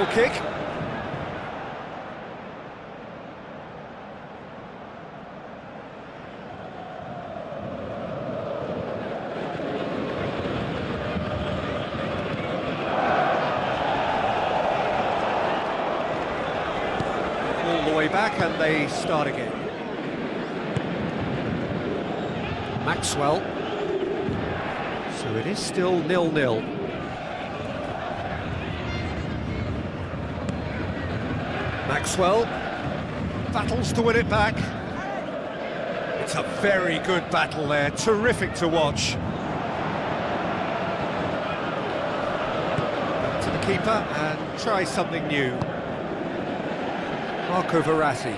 goal kick. All the way back and they start again. Maxwell. So it is still 0-0. Maxwell battles to win it back. It's a very good battle there, terrific to watch. Back to the keeper and try something new. Marco Verratti.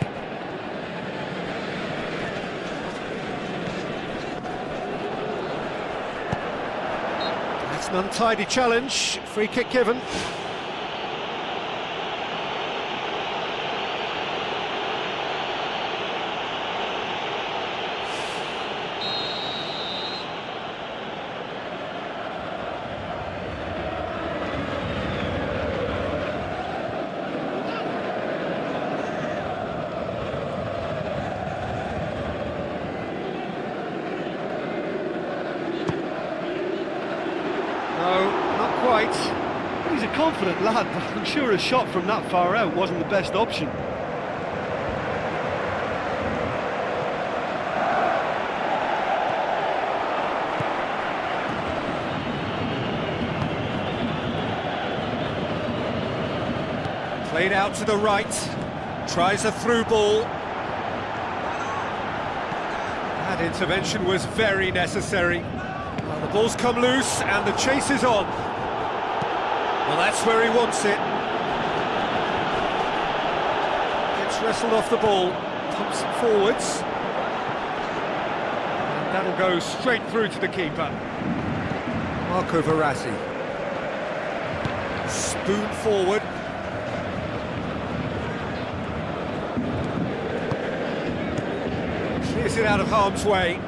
That's an untidy challenge, free kick given. No, not quite. He's a confident lad, but I'm sure a shot from that far out wasn't the best option. Played out to the right, tries a through ball. That intervention was very necessary. Well, the ball's come loose and the chase is on. Well, that's where he wants it. Gets wrestled off the ball, pumps it forwards. And that'll go straight through to the keeper. Marco Verratti. Spoon forward. Clears it out of harm's way.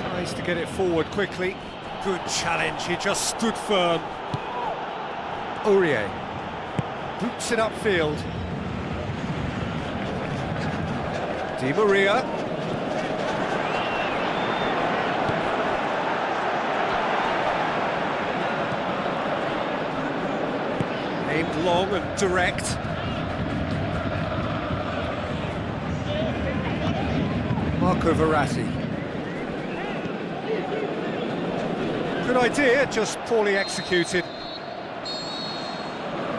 Tries to get it forward quickly. Good challenge, he just stood firm. Aurier boots it upfield. Di Maria. Aimed long and direct. Marco Verratti. Good idea, just poorly executed.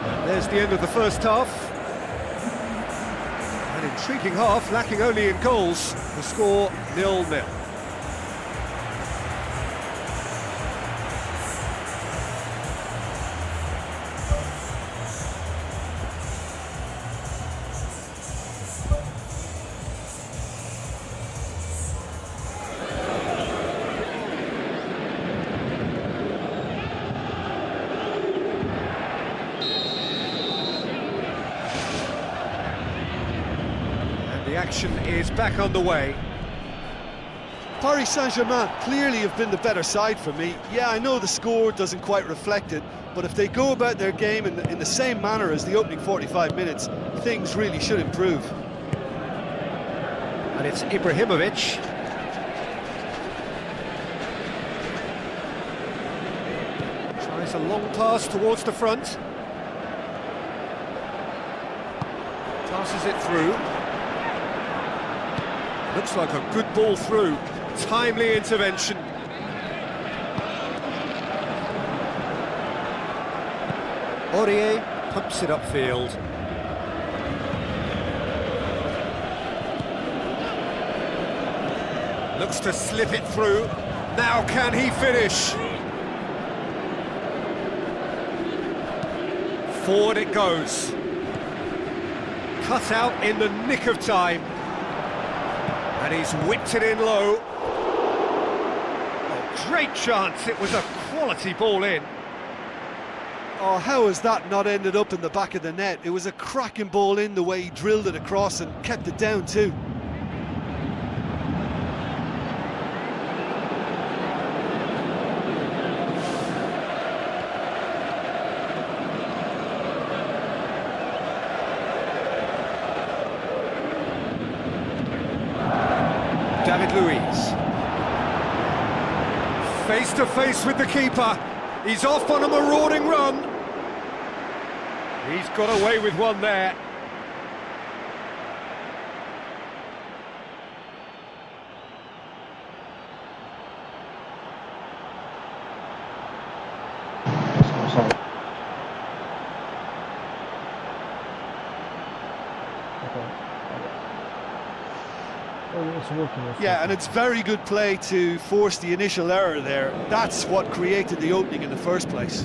And there's the end of the first half. An intriguing half, lacking only in goals. The score 0-0. The action is back on the way. Paris Saint-Germain clearly have been the better side for me. Yeah, I know the score doesn't quite reflect it, but if they go about their game in the same manner as the opening 45 minutes, things really should improve. And it's Ibrahimovic. Tries a long pass towards the front. Passes it through. Looks like a good ball through. Timely intervention. Aurier pumps it upfield. Looks to slip it through. Now can he finish? Forward it goes. Cut out in the nick of time. And he's whipped it in low. Oh, great chance, it was a quality ball in. Oh, how has that not ended up in the back of the net? It was a cracking ball in, the way he drilled it across and kept it down too. face to face with the keeper. He's off on a marauding run. He's got away with one there. Yeah, and it's very good play to force the initial error there. That's what created the opening in the first place.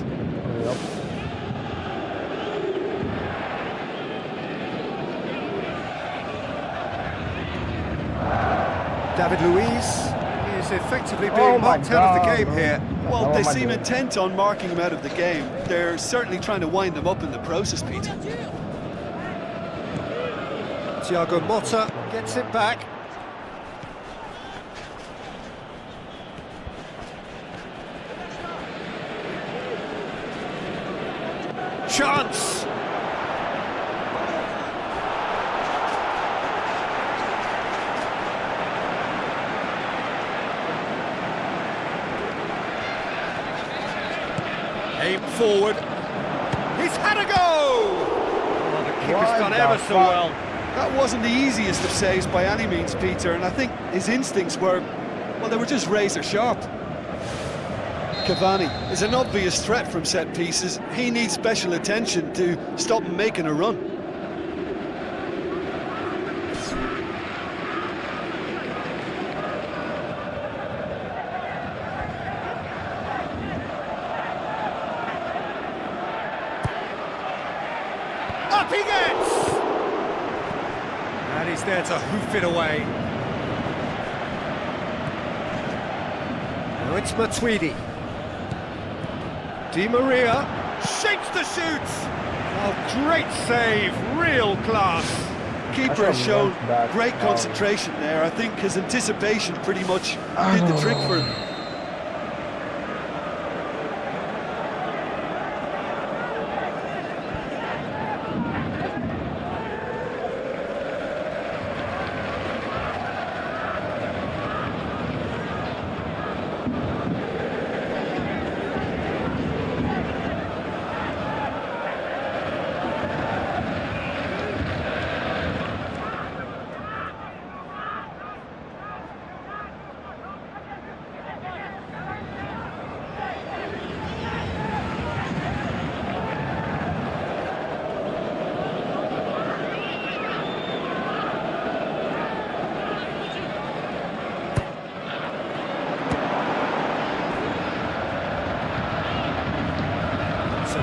David Luiz is effectively being marked out of the game here. Well, they seem intent on marking him out of the game. They're certainly trying to wind them up in the process, Peter. Thiago Motta gets it back. Chance! Aim forward. He's had a go! Oh, the keeper's done ever so well. That wasn't the easiest of saves by any means, Peter, and I think his instincts were, well, they were just razor sharp. Cavani is an obvious threat from set pieces. He needs special attention to stop him making a run. Up he gets! And he's there to hoof it away. Now it's Matuidi. Di Maria shapes the shoot. Oh, great save, real class. Keeper has shown great concentration there. I think his anticipation pretty much did the trick for him.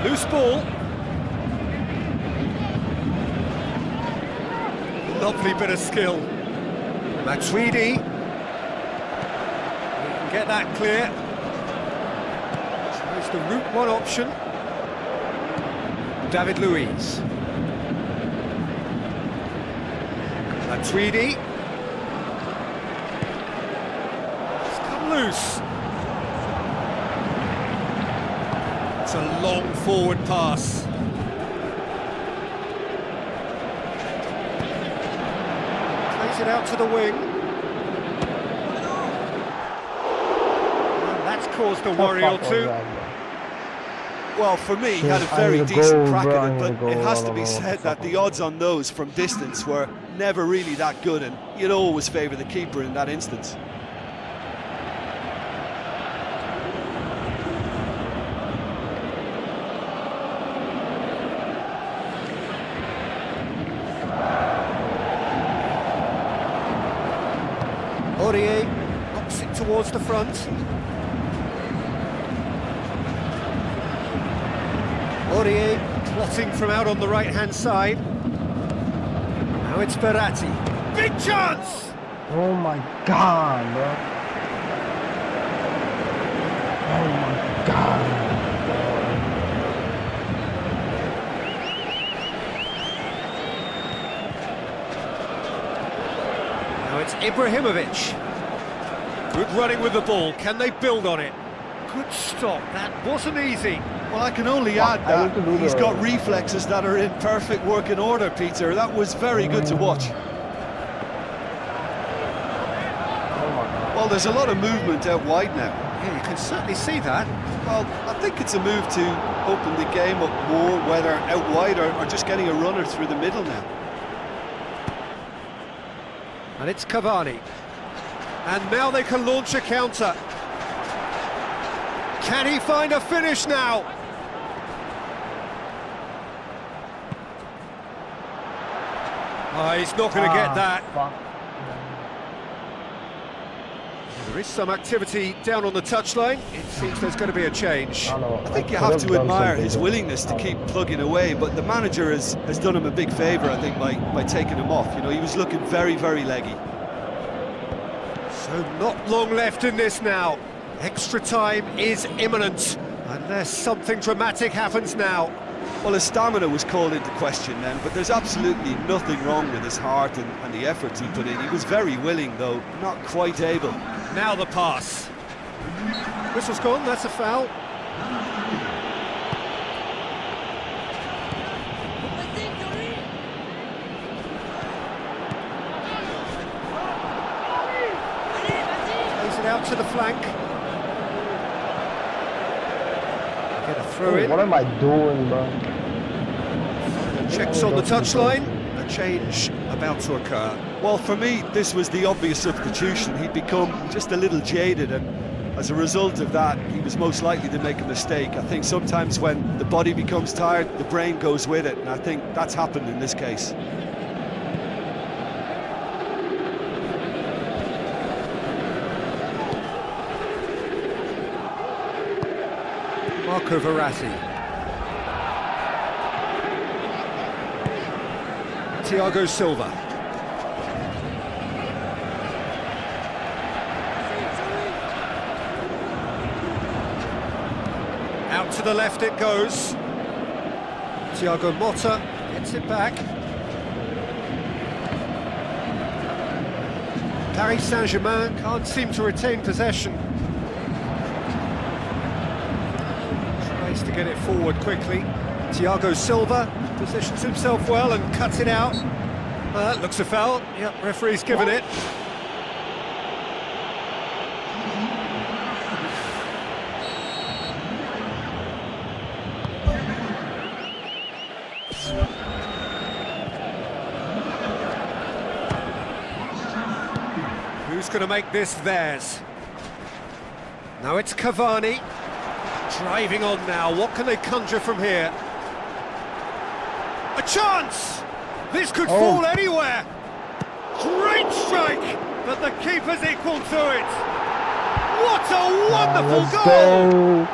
Loose ball. Lovely bit of skill. Matuidi. He can get that clear. Tries the route one option. David Luiz. Matuidi. It's come loose. It's a long forward pass. Plays it out to the wing. And that's caused a worry or two. Well, for me, he had a very decent crack at it, but it has to be said that the odds on those from distance were never really that good, and you'd always favour the keeper in that instance. Aurier knocks it towards the front. Aurier plotting from out on the right-hand side. Now it's Verratti. Big chance! Oh my God, bro. Oh my God. Now it's Ibrahimovic. Good running with the ball. Can they build on it? Good stop. That wasn't easy. Well, I can only add that he's got reflexes that are in perfect working order, Peter. That was very good to watch. Well, Well, there's a lot of movement out wide now. Yeah, you can certainly see that. Well, I think it's a move to open the game up more, whether out wide or just getting a runner through the middle now. And it's Cavani. And now they can launch a counter. Can he find a finish now? Oh, he's not going to get that. Fuck. There is some activity down on the touchline. It seems there's going to be a change. I think you have to admire his willingness to keep plugging away, but the manager has done him a big favour, I think, by taking him off. You know, he was looking very, very leggy. So not long left in this now. Extra time is imminent, unless something dramatic happens now. Well, his stamina was called into question then, but there's absolutely nothing wrong with his heart and the efforts he put in. He was very willing, though, not quite able. Now the pass. Whistle's gone, that's a foul. Plays it out to the flank. Get a throw in. What am I doing, bro? Checks on the touchline. A change about to occur. Well, for me, this was the obvious substitution. He'd become just a little jaded, and as a result of that, he was most likely to make a mistake. I think sometimes when the body becomes tired, the brain goes with it, and I think that's happened in this case. Marco Verratti. Thiago Silva. Out to the left it goes. Thiago Motta gets it back. Paris Saint-Germain can't seem to retain possession. Tries to get it forward quickly. Thiago Silva positions himself well and cuts it out. That looks a foul. Yep, referee's given it. Who's going to make this theirs? Now it's Cavani. Driving on now. What can they conjure from here? A chance! This could fall anywhere! Great strike! But the keeper's equal to it! What a wonderful goal!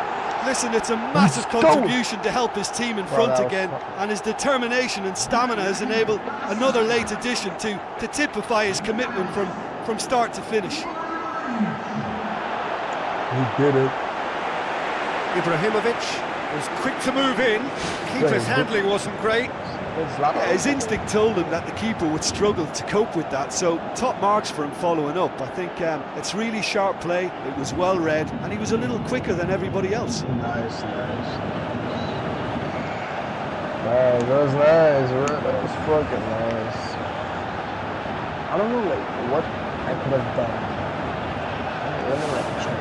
Listen, it's a massive contribution to help his team in front again, and his determination and stamina has enabled another late addition to typify his commitment from start to finish. He did it. Ibrahimovic was quick to move in. Keeper's handling wasn't great. Yeah, his instinct told him that the keeper would struggle to cope with that, so top marks for him following up. I think it's really sharp play, it was well read, and he was a little quicker than everybody else. Nice. Man, that was nice, bro. That was fucking nice. I don't know, like, what I could have done. Let me, like, check.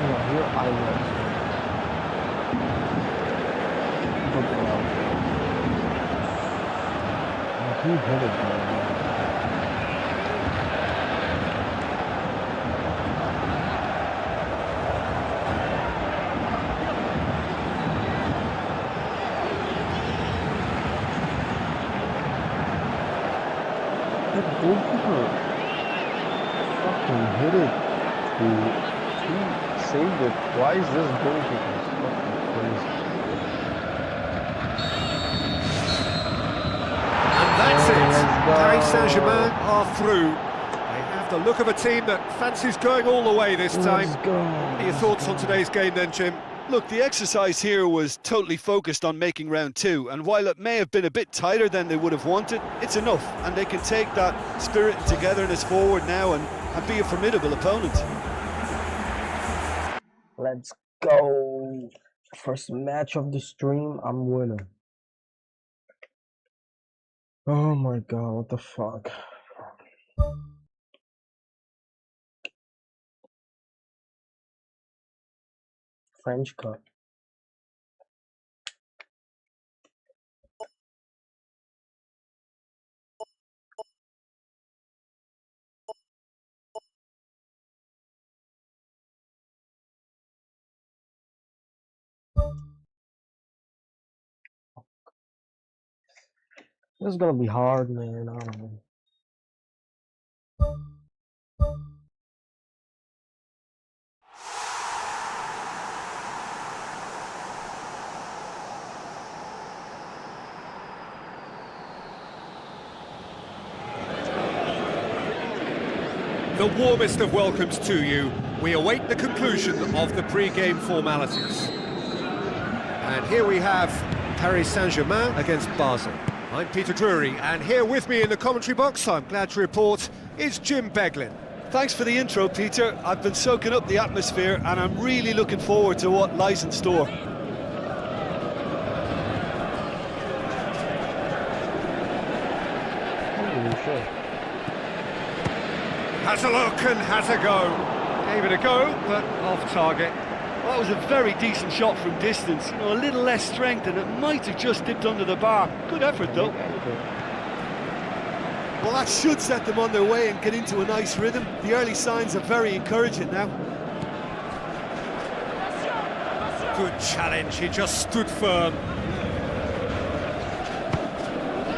Here I was. He hit it, man. That goalkeeper fucking hit it, dude. He saved it. Why is this goalkeeper fucking crazy? And that's it. Paris Saint-Germain are through. They have the look of a team that fancies going all the way this time. Let's go. What are your thoughts on today's game then, Jim? Look, the exercise here was totally focused on making round two, and while it may have been a bit tighter than they would have wanted, it's enough, and they can take that spirit and togetherness forward now and be a formidable opponent. Let's go. First match of the stream, I'm winning. Oh my god, what the fuck? French Cup. This is gonna be hard, man. I don't know. The warmest of welcomes to you. We await the conclusion of the pre-game formalities. And here we have Paris Saint-Germain against Basel. I'm Peter Drury, and here with me in the commentary box, I'm glad to report, is Jim Beglin. Thanks for the intro, Peter. I've been soaking up the atmosphere, and I'm really looking forward to what lies in store. Has a look and has a go. Gave it a go, but off target. Well, that was a very decent shot from distance. You know, a little less strength, and it might have just dipped under the bar. Good effort, though. Well, that should set them on their way and get into a nice rhythm. The early signs are very encouraging now. Good challenge, he just stood firm.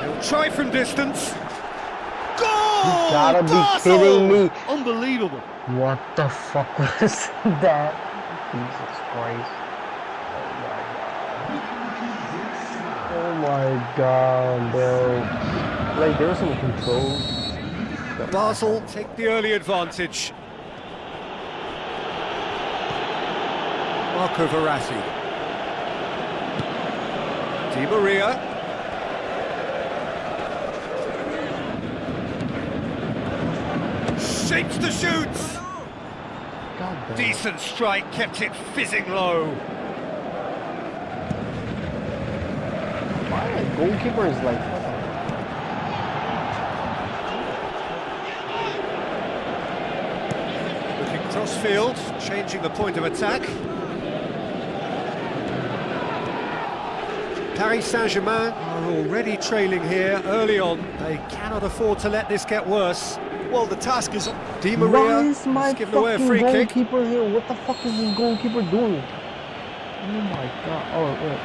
He'll try from distance. Goal! You gotta be Basel! kidding me. Unbelievable. What the fuck was that? Jesus Christ. Oh my god, bro. Like, there was some control. Basel take the early advantage. Marco Verratti. Di Maria. Shapes the shoots. Decent strike, kept it fizzing low. Why the goalkeeper is like... Looking cross-field, changing the point of attack. Paris Saint-Germain are already trailing here early on. They cannot afford to let this get worse. Well, the task is... Di Maria Why is my has given away a free kick. goalkeeper here? What the fuck is this goalkeeper doing? Oh my god. Oh, wait.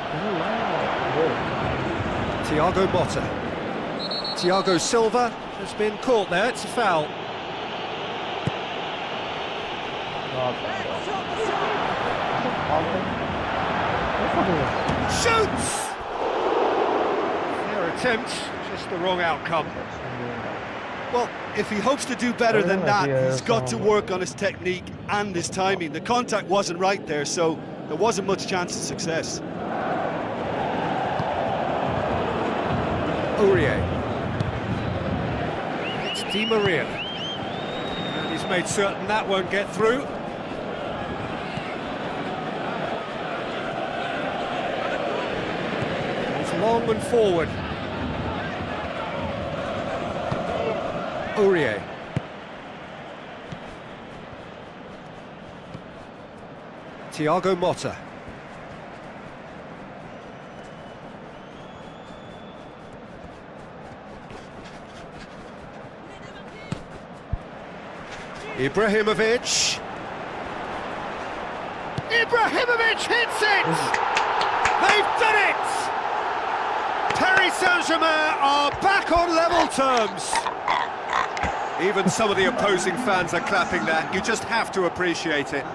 Thiago Motta. Thiago Silva has been caught there. It's a foul. Shoots! Fair attempt, just the wrong outcome. Well, if he hopes to do better than that, he's got to work on his technique and his timing. The contact wasn't right there, so there wasn't much chance of success. Aurier. It's Di Maria. And he's made certain that won't get through. It's long and forward. Aurier. Thiago Motta. Ibrahimovic. Ibrahimovic hits it! They've done it! Paris Saint-Germain are back on level terms. Even some of the opposing fans are clapping that. You just have to appreciate it.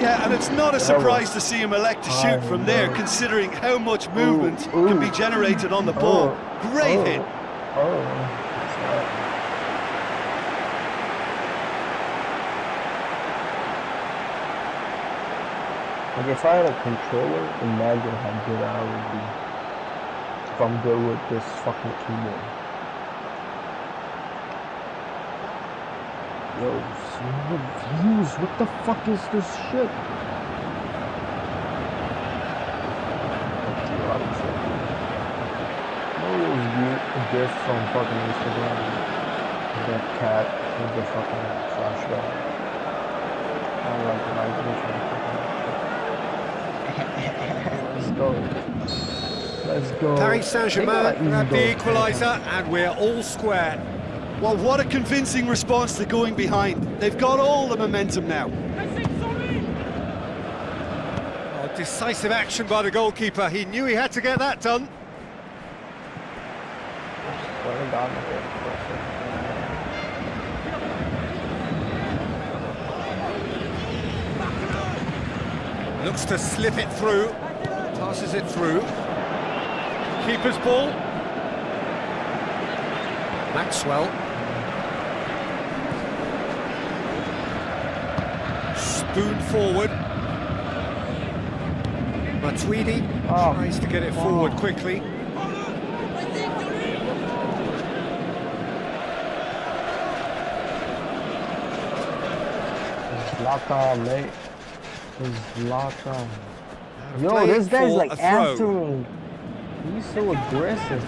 Yeah, and it's not a surprise to see him elect to shoot from there, considering how much movement can be generated on the ball. Great hit. Like if I had a controller, imagine how good I would be. If I'm good with this fucking keyboard. Yo, some reviews. What the fuck is this shit? Gift from fucking Instagram. That cat with the fucking trash bag. I like Let's go. Paris Saint-Germain grab the equaliser and we're all square. Well, what a convincing response to going behind. They've got all the momentum now. Oh, decisive action by the goalkeeper. He knew he had to get that done. Looks to slip it through, passes it through. Keeper's ball. Maxwell. Spoon forward. Matuidi tries to get it forward quickly. Zlatan, mate. Zlatan. Yo, this guy's like after me. He's so aggressive.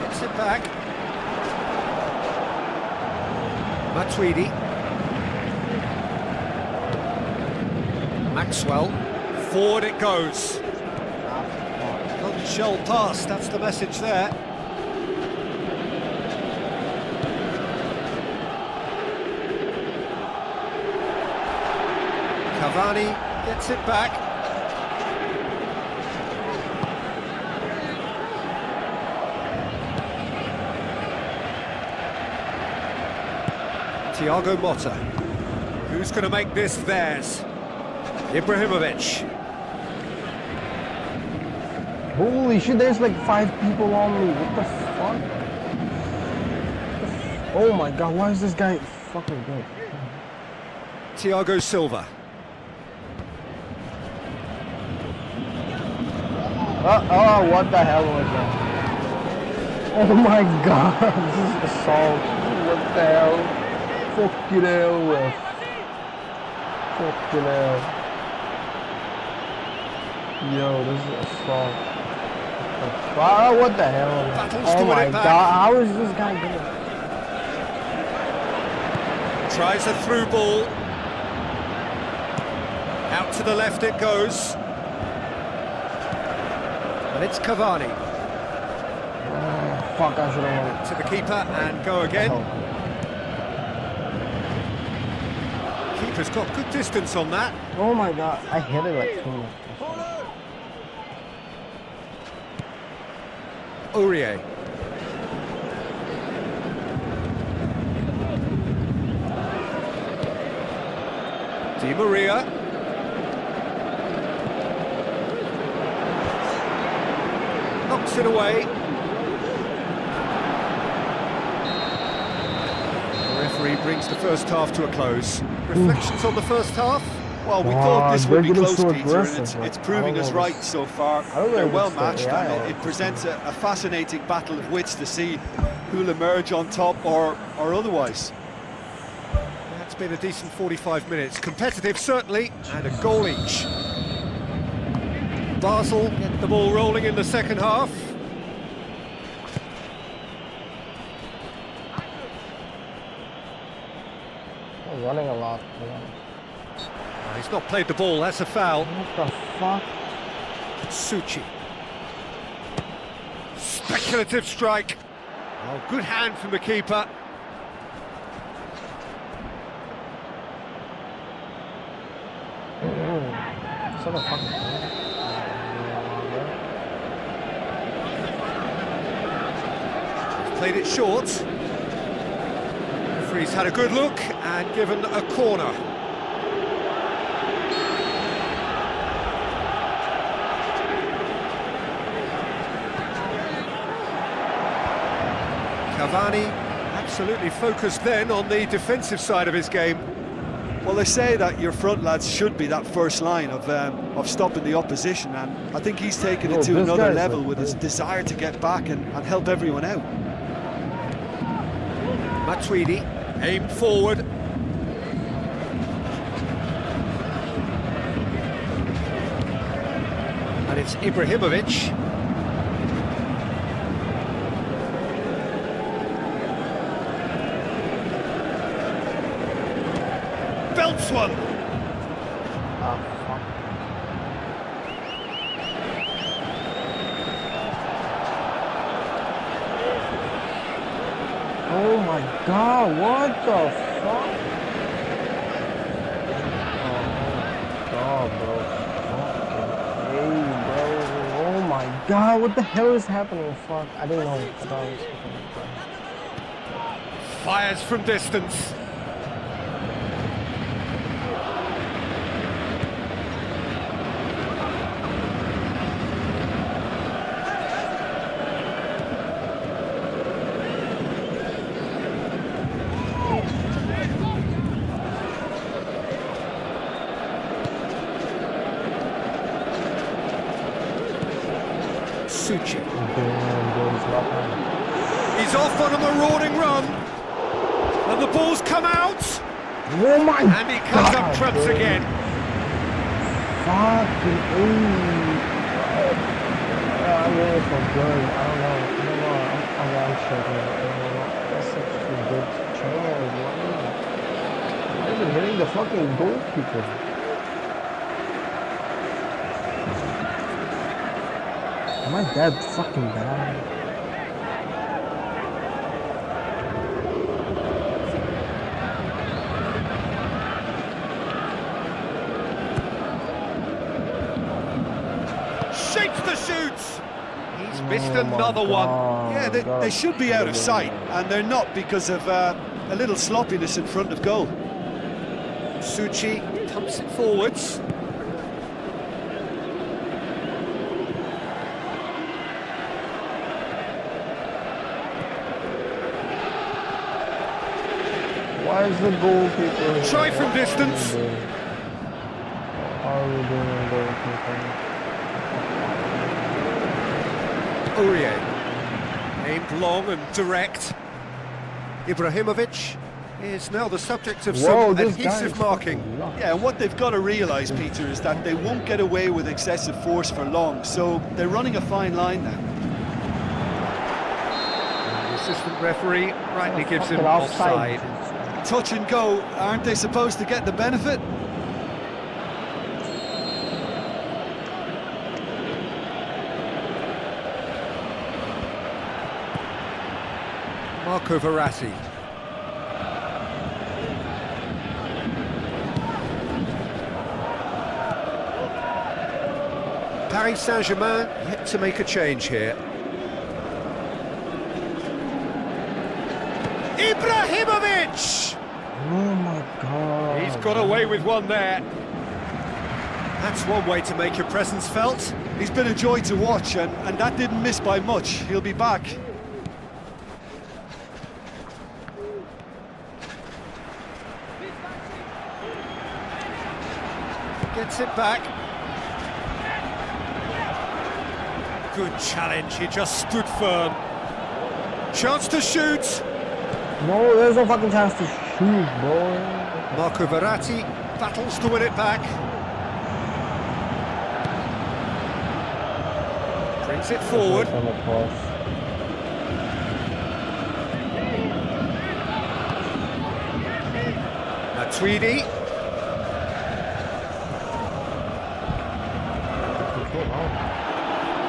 Gets it back. Matuidi. Maxwell. Forward it goes. Nutshell pass, that's the message there. Cavani gets it back. Thiago Motta. Who's going to make this theirs? Ibrahimovic. Holy shit, there's like 5 people on me. What the fuck? Oh my god, why is this guy fucking good? Thiago Silva. Oh, what the hell was that? Oh my god, this is assault. What the hell? Fucking hell. Fucking hell. Yo, this is assault. What the hell? Oh my god, how is this guy good? Tries a through ball. Out to the left it goes. And it's Cavani. Fuck, I should have won. To the keeper and go again. Keeper's got good distance on that. Oh my god, I hit it like 2 minutes. Aurier. Di Maria. Knocks it away. The referee brings the first half to a close. Reflections on the first half? Well, we thought this would be close, Peter, and it's proving us right so far. They're well matched, and it presents a fascinating battle of wits to see who'll emerge on top or otherwise. That's been a decent 45 minutes. Competitive, certainly, and a goal each. Basel get the ball rolling in the second half. I'm running a lot. He's not played the ball, that's a foul. What the fuck? Suchi. Speculative strike. Oh, good hand from the keeper. He's played it short. Referee's had a good look and given a corner. Cavani absolutely focused then on the defensive side of his game. Well, they say that your front lads should be that first line of stopping the opposition, and I think he's taken it to another level with his desire to get back and help everyone out. Matuidi, aimed forward. And it's Ibrahimovic. Belts one. Oh my god, what the fuck? Oh bro. Hey bro. Oh my god, what the hell is happening? Fuck. I didn't know. I thought it was happening. Fires from distance. He's off on a marauding run, and the ball's come out. Oh my God! And he comes up trumps again. Fucking I'm really so good. I don't know. I'm struggling. That's such a good chance. Why is it hitting the fucking goalkeeper? Am I that fucking bad? Shapes the shoots. He's missed another one. Yeah, they should be out of sight, and they're not because of a little sloppiness in front of goal. Suchi pumps it forwards. Why is the goalkeeper? Try from distance. How are we doing, goalkeeper? Aurier, aimed long and direct. Ibrahimovic is now the subject of some adhesive marking. Yeah, and what they've got to realise, Peter, is that they won't get away with excessive force for long, so they're running a fine line now. The assistant referee rightly gives him offside. Touch and go, aren't they supposed to get the benefit? Marco Verratti. Paris Saint-Germain yet to make a change here. Ibrahimovic! Oh my God. He's got away with one there. That's one way to make your presence felt. He's been a joy to watch, and that didn't miss by much. He'll be back. Gets it back. Good challenge, he just stood firm. Chance to shoot. No, there's no fucking chance to shoot, boy. Marco Verratti battles to win it back. Brings it forward. Matuidi.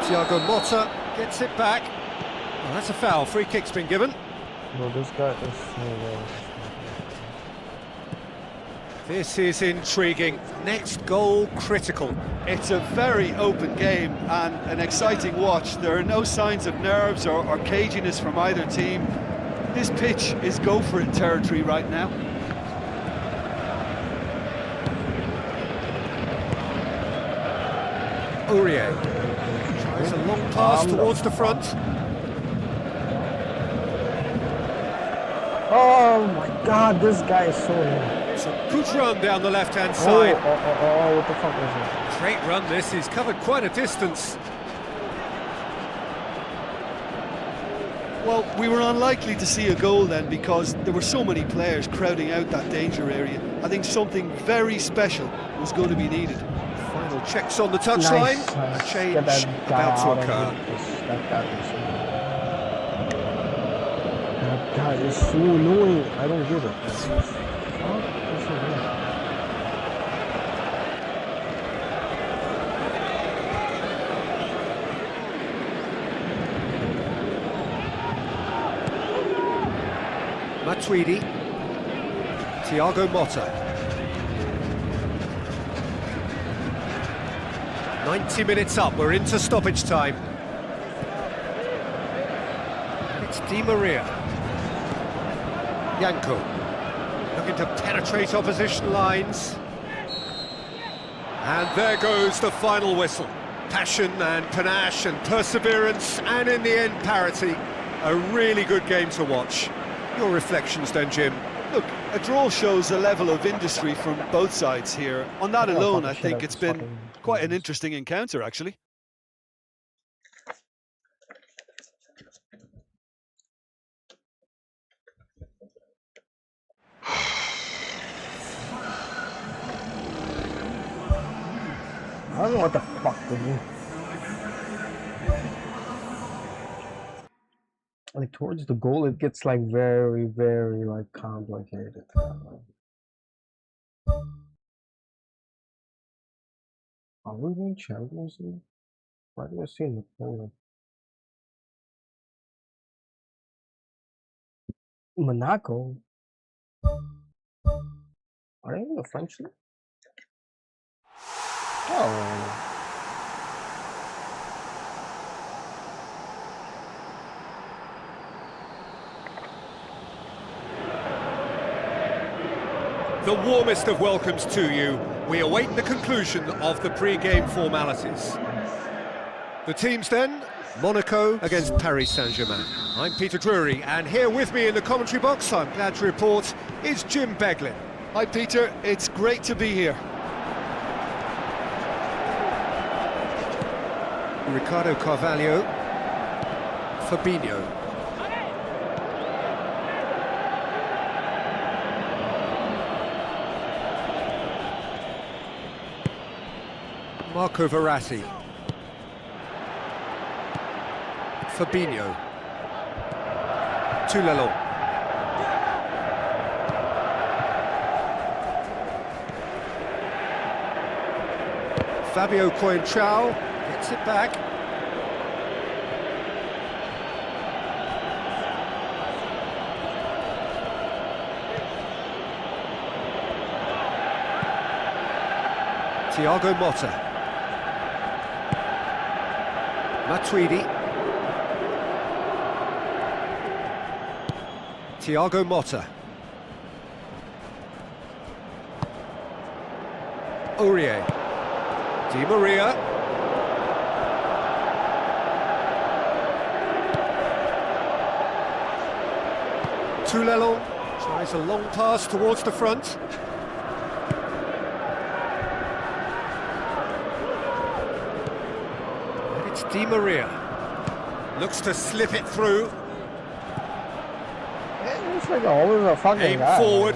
Thiago Motta gets it back. Well, that's a foul. Free kick's been given. No, this guy is so low. This is intriguing. Next goal critical. It's a very open game and an exciting watch. There are no signs of nerves or caginess from either team. This pitch is go-for-it territory right now. Aurier tries a long pass towards the front. Oh my God, this guy is so low. Some good run down the left-hand side. What the fuck is it? Great run this, he's covered quite a distance. Well, we were unlikely to see a goal then because there were so many players crowding out that danger area. I think something very special was going to be needed. Final checks on the touchline. A change about to occur. That guy is so annoying. I don't get it. Matuidi, Thiago Motta. 90 minutes up, we're into stoppage time. It's Di Maria. Yanko, looking to penetrate opposition lines. And there goes the final whistle. Passion and panache and perseverance, and in the end parity. A really good game to watch. Your reflections then, Jim? Look, a draw shows a level of industry from both sides here. On that alone, I think it's been quite an interesting encounter, actually. I don't know what the fuck to do. Like towards the goal, it gets like very, very like complicated. Are we in Champions League? Why do I see in the corner? Monaco? Are they in the French League? Oh. The warmest of welcomes to you. We await the conclusion of the pre-game formalities. The teams then, Monaco against Paris Saint-Germain. I'm Peter Drury, and here with me in the commentary box, I'm glad to report, is Jim Beglin. Hi Peter, it's great to be here. Ricardo Carvalho, Fabinho. Marco Verratti. Fabinho. Toulalon. Fabio Coentrao gets it back. Thiago Motta. Matuidi. Thiago Motta. Aurier. Di Maria. Toulalon tries a long pass towards the front. Di Maria looks to slip it through. It looks like always a fucking Aim guy. forward.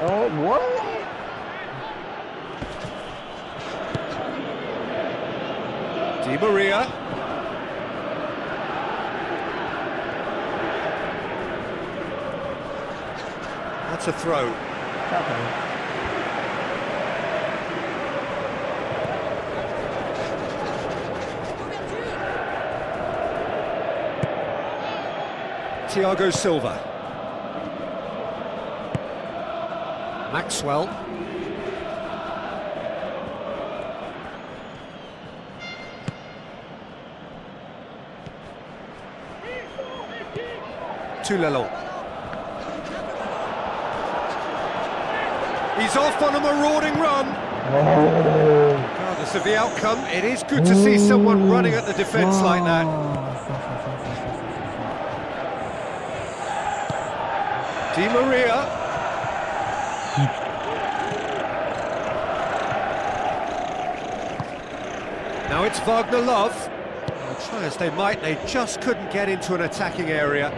Oh, what? Di Maria. That's a throw. Okay. Thiago Silva. Maxwell. Toulalon. He's off on a marauding run. Regardless of the outcome, it is good to see someone running at the defence like that. Di Maria. Now it's Wagner Love. Well, try as they might, they just couldn't get into an attacking area.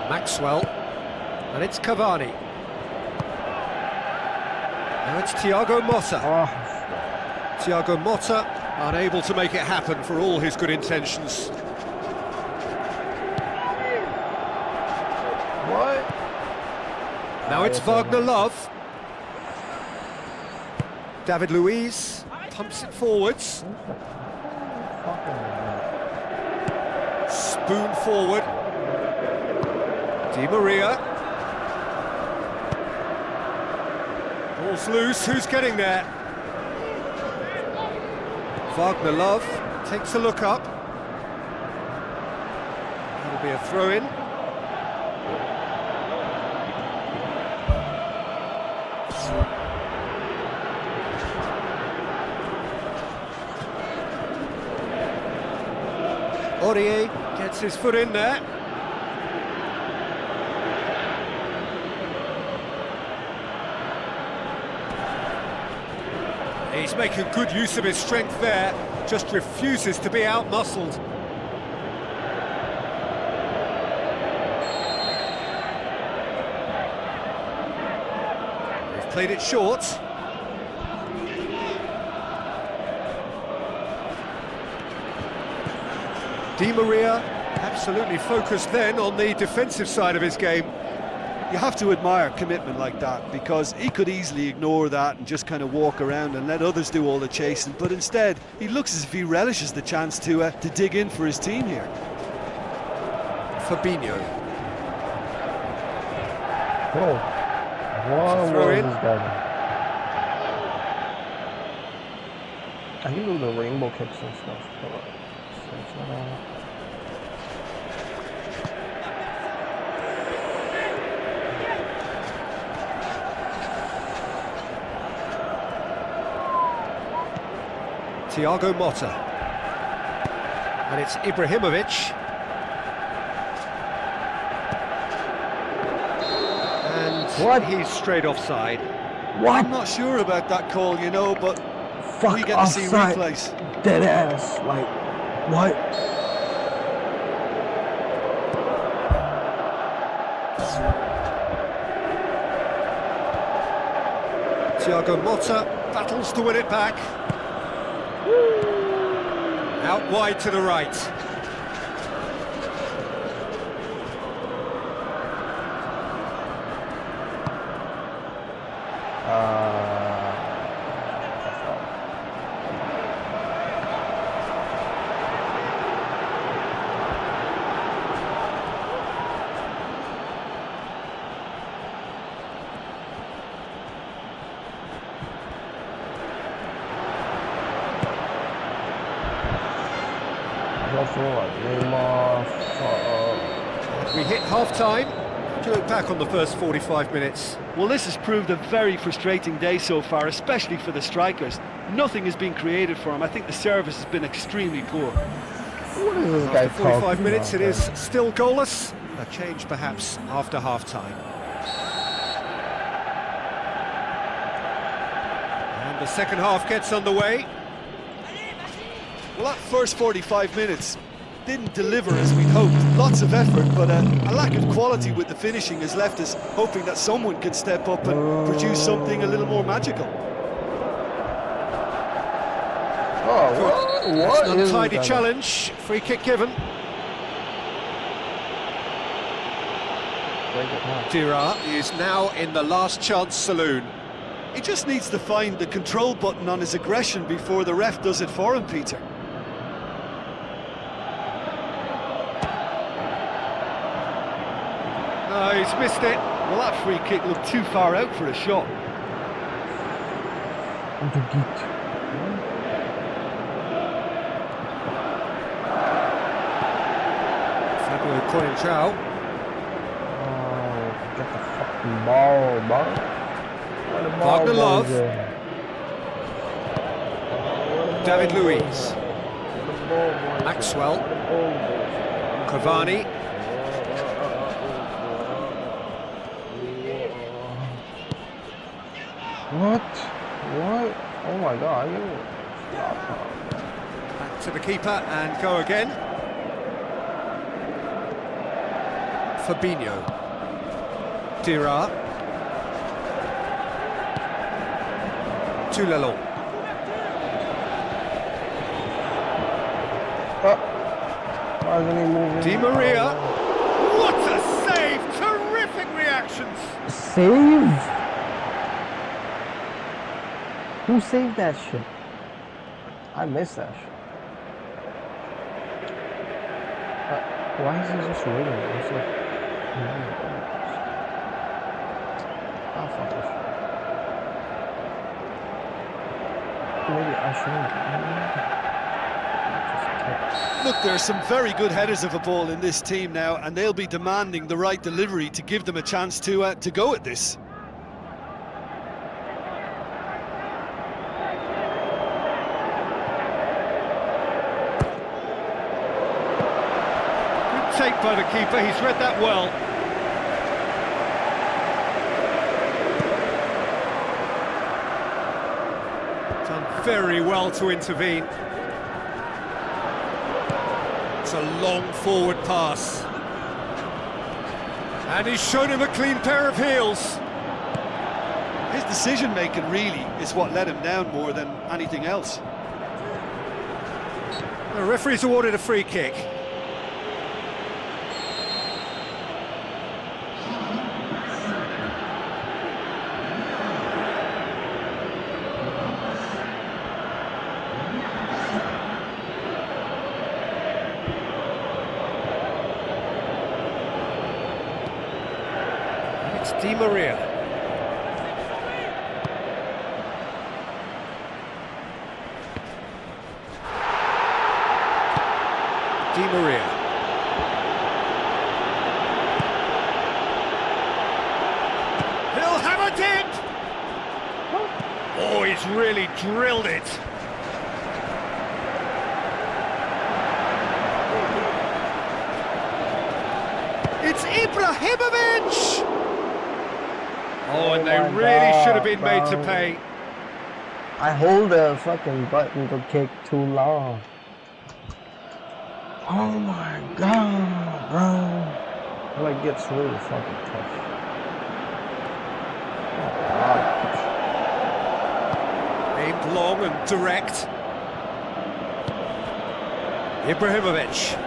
Maxwell. And it's Cavani. Now it's Thiago Motta. Thiago Motta, unable to make it happen for all his good intentions. What? Now it's Wagner Love. David Luiz pumps it forwards. Spoon forward. Di Maria. Ball's loose, who's getting there? Wagner Love takes a look up. That'll be a throw-in. Aurier gets his foot in there. He's making good use of his strength there, just refuses to be out-muscled. They've played it short. Di Maria, absolutely focused then on the defensive side of his game. You have to admire commitment like that, because he could easily ignore that and just kind of walk around and let others do all the chasing, but instead he looks as if he relishes the chance to dig in for his team here. Fabinho. Oh, what Throw was in. this guy? I can do the rainbow kicks and stuff. Thiago Motta. And it's Ibrahimovic. And What? he's straight offside. What? I'm not sure about that call, you know, but Fuck we get to see offside. replays. Dead ass. Like, what? Thiago Motta battles to win it back. Out wide to the right. We hit half-time. To look back on the first 45 minutes. Well, this has proved a very frustrating day so far, especially for the strikers. Nothing has been created for them. I think the service has been extremely poor. What is this guy After 45 talking minutes, about, it is still goalless. A change perhaps after half-time. And the second half gets underway. Well, that first 45 minutes didn't deliver as we'd hoped. Lots of effort, but a lack of quality with the finishing has left us hoping that someone can step up and produce something a little more magical. Oh, what An is untidy that? challenge. Free kick given. Dira is now in the last chance saloon. He just needs to find the control button on his aggression before the ref does it for him, Peter. No, he's missed it. Well, that free kick looked too far out for a shot. Fabio Coentrao. Oh, get the fucking ball, bro. Where the ball Wagner goes Love. in? David Luiz. Where the ball goes in? Maxwell. Where the ball goes in? Cavani. What? Oh my God! Back to the keeper and go again. Fabinho. Dira. Toulalon. Why isn't he moving? Di Maria. What a save! Terrific reactions. Save? Who saved that shit? I missed that shit. Why is he just waiting? It's like, oh fuck this shit. Maybe I shouldn't. Look, there are some very good headers of a ball in this team now, and they'll be demanding the right delivery to give them a chance to go at this. Good take by the keeper, he's read that well. Done very well to intervene. It's a long forward pass. And he's shown him a clean pair of heels. His decision-making really is what let him down more than anything else. The referee's awarded a free kick. It's Di Maria. Di Maria. He'll have a dip! Oh, he's really drilled it. It's Ibrahimovic! Oh, and they really should have been made to pay. I hold the fucking button to kick too long. Oh my God, bro. Like, gets really fucking tough. Aimed long and direct. Ibrahimovic.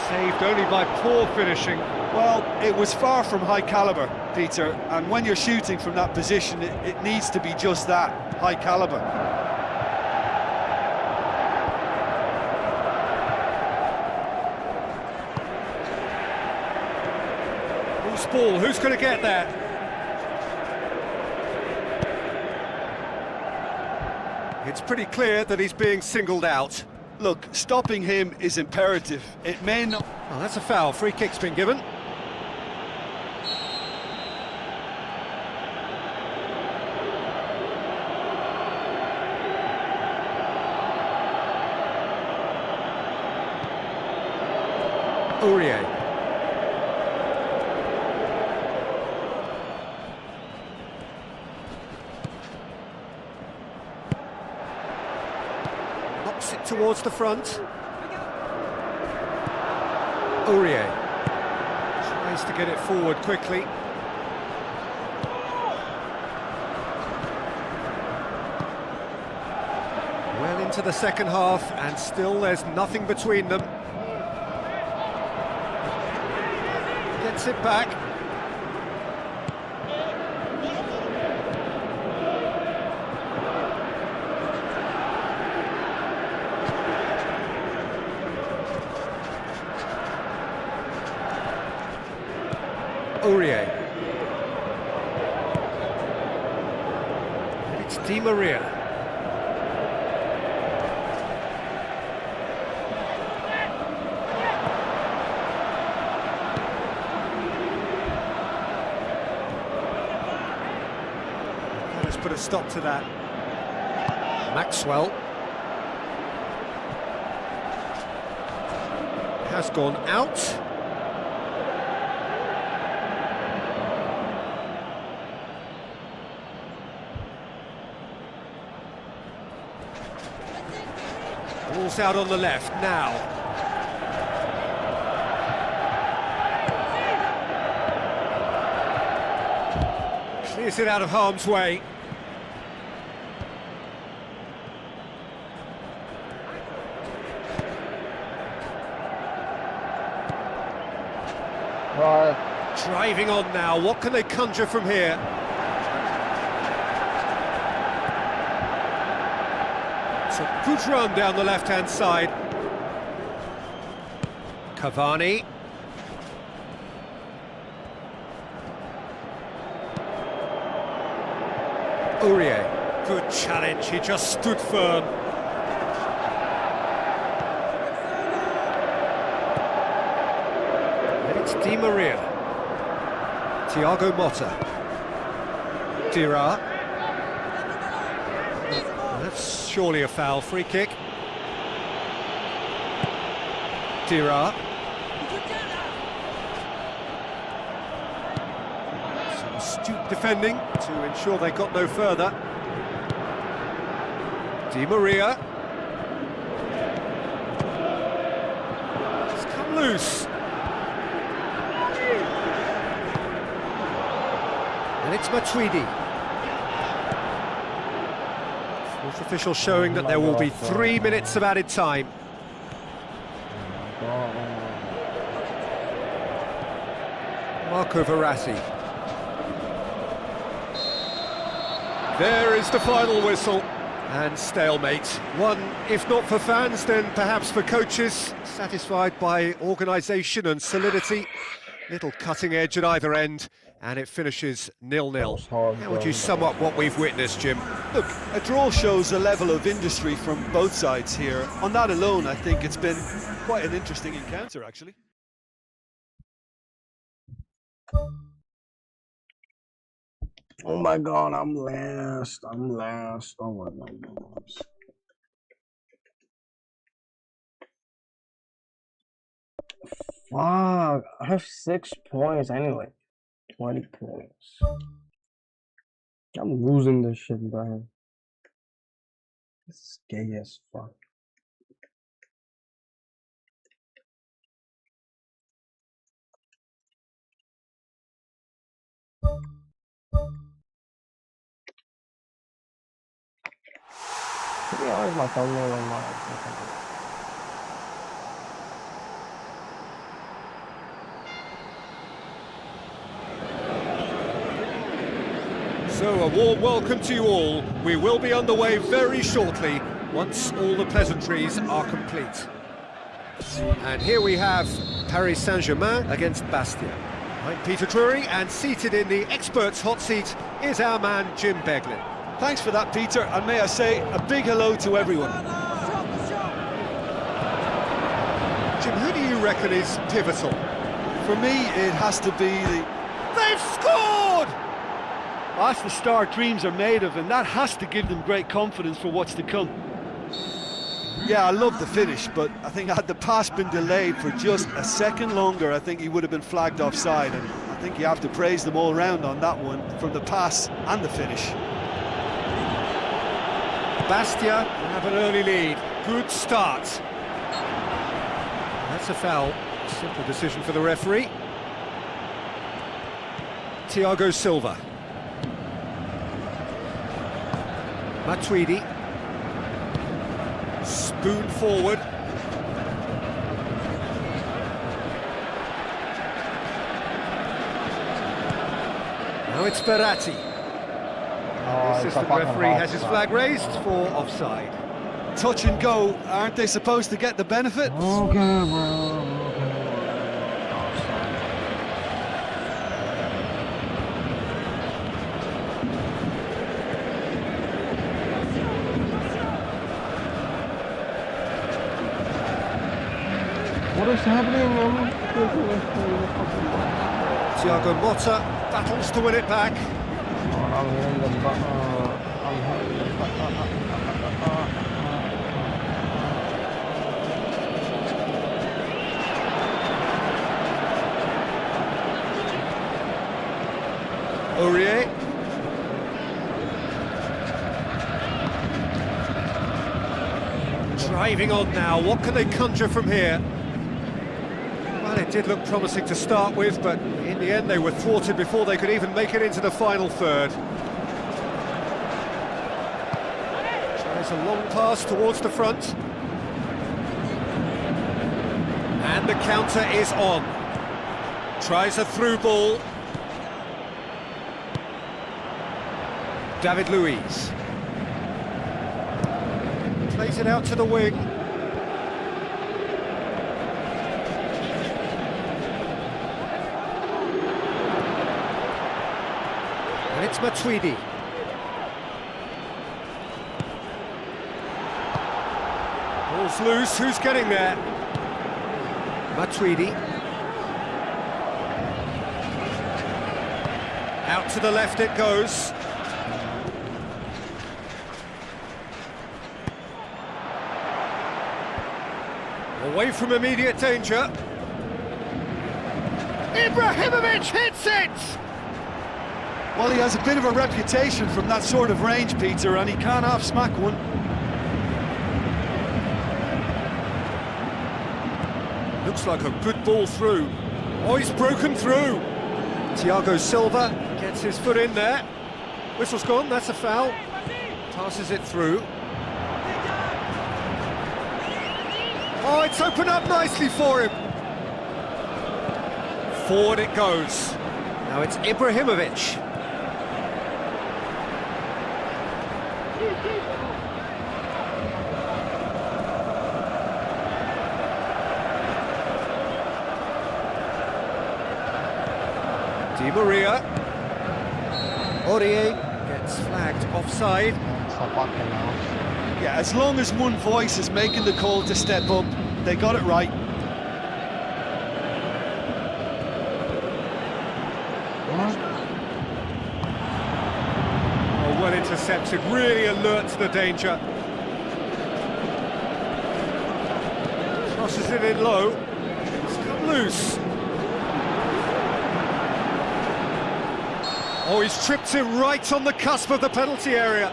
Saved only by poor finishing. Well, it was far from high caliber, Peter, and when you're shooting from that position, it needs to be just that, high caliber. Loose ball, who's going to get that? It's pretty clear that he's being singled out. Look, stopping him is imperative. It may not... Oh, that's a foul. Free kick's been given. Aurier. Knocks it towards the front. Aurier tries to get it forward quickly. Well into the second half, and still there's nothing between them. Gets it back. Aurier. It's Di Maria. Let's put a stop to that. Maxwell. has gone out. Ball's out on the left now. Clears it out of harm's way. Driving on now, what can they conjure from here? It's a good run down the left-hand side. Cavani. Aurier, good challenge, he just stood firm. And it's Di Maria. Thiago Motta. Dira. That's surely a foul, free kick. Dira. Some astute defending to ensure they got no further. Di Maria. It's come loose. And it's Matuidi. Fourth official showing that there will be 3 minutes of added time. Marco Verratti. There is the final whistle. And stalemate. One, if not for fans, then perhaps for coaches. Satisfied by organisation and solidity. Little cutting edge at either end. And it finishes 0-0. How would you sum up what we've witnessed, Jim? Look, a draw shows a level of industry from both sides here. On that alone, I think it's been quite an interesting encounter, actually. Oh my god, I'm last. Oh my god. Fuck, I have 6 points anyway. 20 points. I'm losing this shit, bro. This is gay as fuck. Yeah, where's my thumbnail on my... So a warm welcome to you all. We will be underway very shortly once all the pleasantries are complete. And here we have Paris Saint-Germain against Bastia. I'm Peter Drury, and seated in the experts' hot seat is our man Jim Beglin. Thanks for that, Peter, and may I say a big hello to everyone. Jim, who do you reckon is pivotal? For me, it has to be the... They've scored! That's the start dreams are made of, and that has to give them great confidence for what's to come. Yeah, I love the finish, but I think had the pass been delayed for just a second longer, I think he would have been flagged offside, and I think you have to praise them all round on that one, from the pass and the finish. Bastia have an early lead. Good start. That's a foul. Simple decision for the referee. Thiago Silva. Matuidi. Spoon forward. Now it's Verratti. The assistant referee has his flag raised for offside. Touch and go, aren't they supposed to get the benefit? Okay, bro. What is happening, man? Thiago Motta battles to win it back. I'm hitting the button. Driving on now, what can they conjure from here? Well, it did look promising to start with, but in the end they were thwarted before they could even make it into the final third. Tries a long pass towards the front. And the counter is on. Tries a through ball. David Luiz. Plays it out to the wing. And it's Matuidi. Ball's loose, who's getting there? Matuidi. Out to the left it goes. Away from immediate danger. Ibrahimovic hits it! Well, he has a bit of a reputation from that sort of range, Peter, and he can't half-smack one. Looks like a good ball through. Oh, he's broken through. Thiago Silva gets his foot in there. Whistle's gone, that's a foul. Passes it through. Oh, it's opened up nicely for him. Forward it goes. Now it's Ibrahimovic. Di Maria. Aurier gets flagged offside. Yeah, as long as one voice is making the call to step up, they got it right. Oh, well intercepted, really alert to the danger. Crosses it in low. It's come loose. Oh, he's tripped him right on the cusp of the penalty area.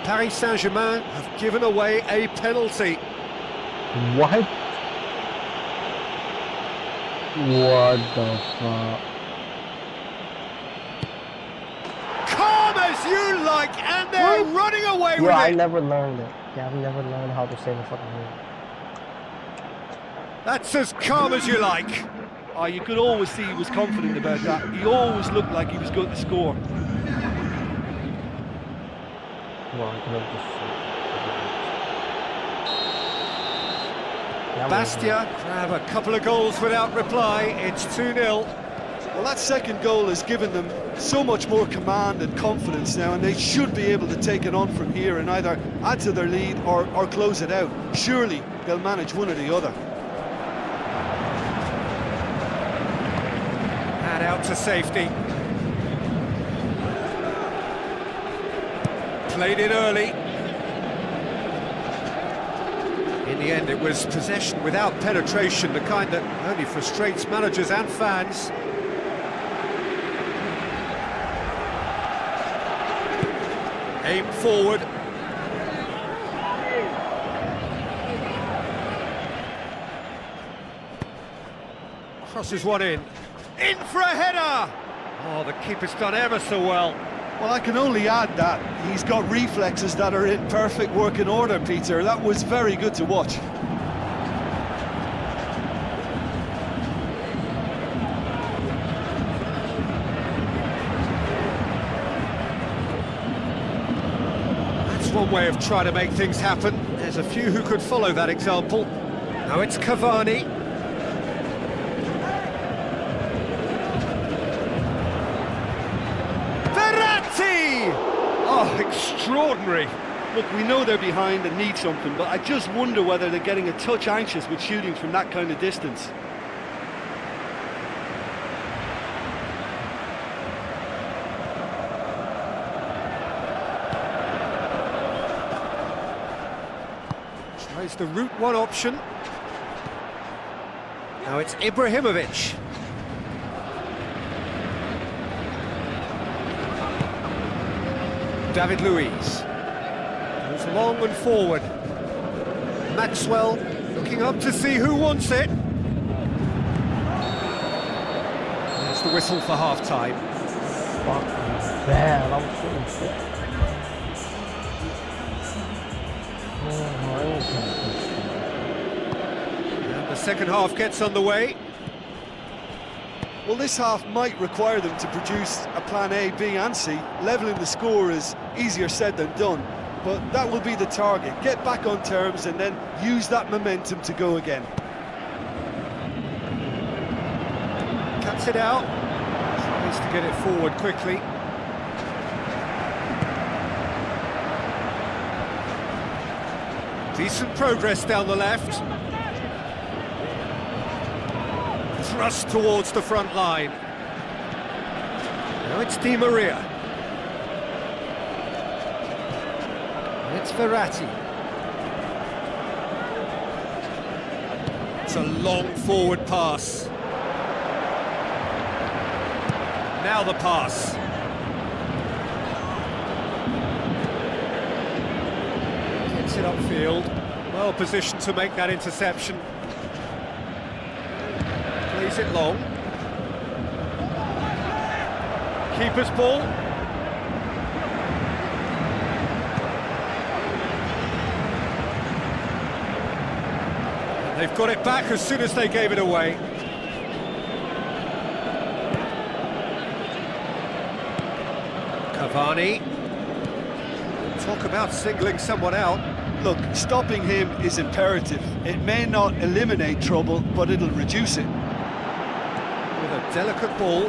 Paris Saint-Germain have given away a penalty. What? What the fuck? Calm as you like, and they're running away with I it. never learned it. Yeah, I've never learned how to say the fucking word. That's as calm as you like. Oh, you could always see he was confident about that. He always looked like he was going to score. Bastia grab a couple of goals without reply. It's 2-0. Well, that second goal has given them so much more command and confidence now, and they should be able to take it on from here and either add to their lead or close it out. Surely they'll manage one or the other. And out to safety. Played it early. In the end, it was possession without penetration, the kind that only frustrates managers and fans. Aim forward. Crosses one in. In for a header! Oh, the keeper's done ever so well. Well, I can only add that he's got reflexes that are in perfect working order, Peter. That was very good to watch. That's one way of trying to make things happen. There's a few who could follow that example. Now it's Cavani. Oh, extraordinary. Look, we know they're behind and need something, but I just wonder whether they're getting a touch anxious with shooting from that kind of distance. Tries the route one option. Now it's Ibrahimovic. David Luiz goes long and forward. Maxwell looking up to see who wants it. There's the whistle for half-time. Fuck, man, I'm so sick. And the second half gets underway. Well, this half might require them to produce a plan A, B and C. Levelling the score is easier said than done, but that will be the target. Get back on terms and then use that momentum to go again. Cuts it out. Tries to get it forward quickly. Decent progress down the left. Thrust towards the front line. Now it's Di Maria. It's Verratti. It's a long forward pass. Now the pass. Gets it upfield. Well positioned to make that interception. Plays it long. Keeper's ball. They've got it back as soon as they gave it away. Cavani. Talk about singling someone out. Look, stopping him is imperative. It may not eliminate trouble, but it'll reduce it. With a delicate ball.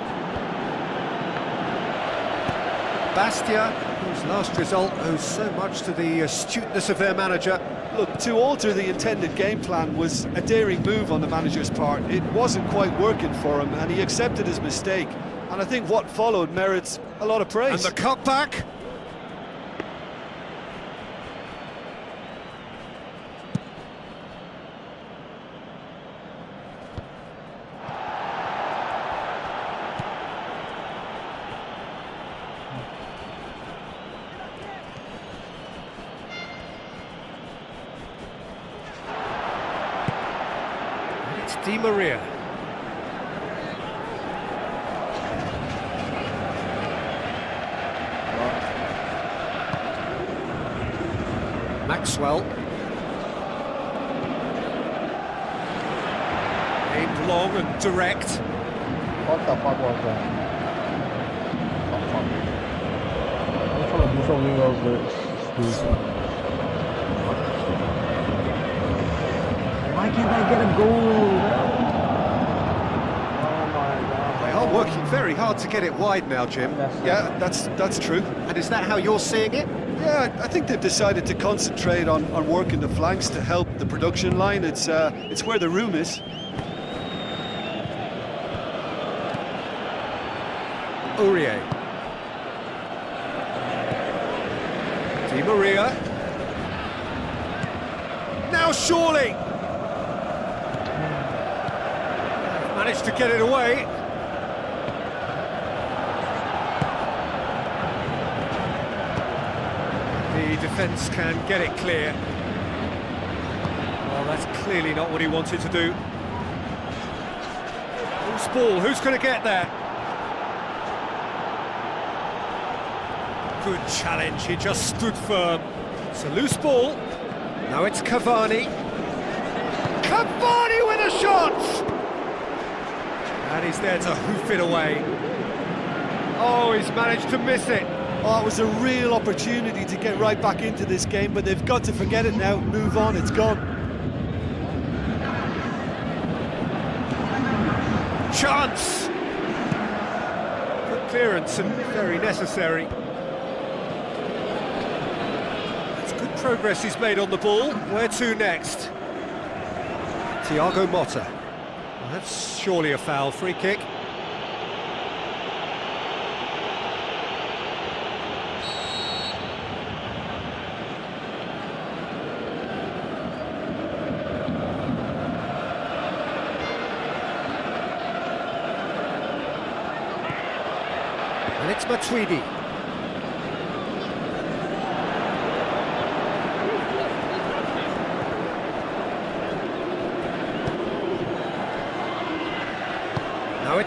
Bastia, whose last result owes so much to the astuteness of their manager. Look, to alter the intended game plan was a daring move on the manager's part. It wasn't quite working for him, and he accepted his mistake. And I think what followed merits a lot of praise. And the cutback. Di Maria. Maxwell. Aimed long and direct. What the fuck was that? Oh, fuck. I'm trying to do something else, but why can't I get a goal? They are working very hard to get it wide now, Jim. Yeah, that's true. And is that how you're seeing it? Yeah, I think they've decided to concentrate on working the flanks to help the production line. It's where the room is. Aurier. Di Maria. Now surely! Managed to get it away. The defence can get it clear. Well, that's clearly not what he wanted to do. Loose ball, who's going to get there? Good challenge, he just stood firm. It's a loose ball. Now it's Cavani. Cavani with a shot! And he's there to hoof it away. Oh, he's managed to miss it. Oh, it was a real opportunity to get right back into this game, but they've got to forget it now, move on, it's gone. Chance! Good clearance and very necessary. That's good progress he's made on the ball. Where to next? Thiago Motta. Well, that's surely a foul. Free kick. And it's Matuidi.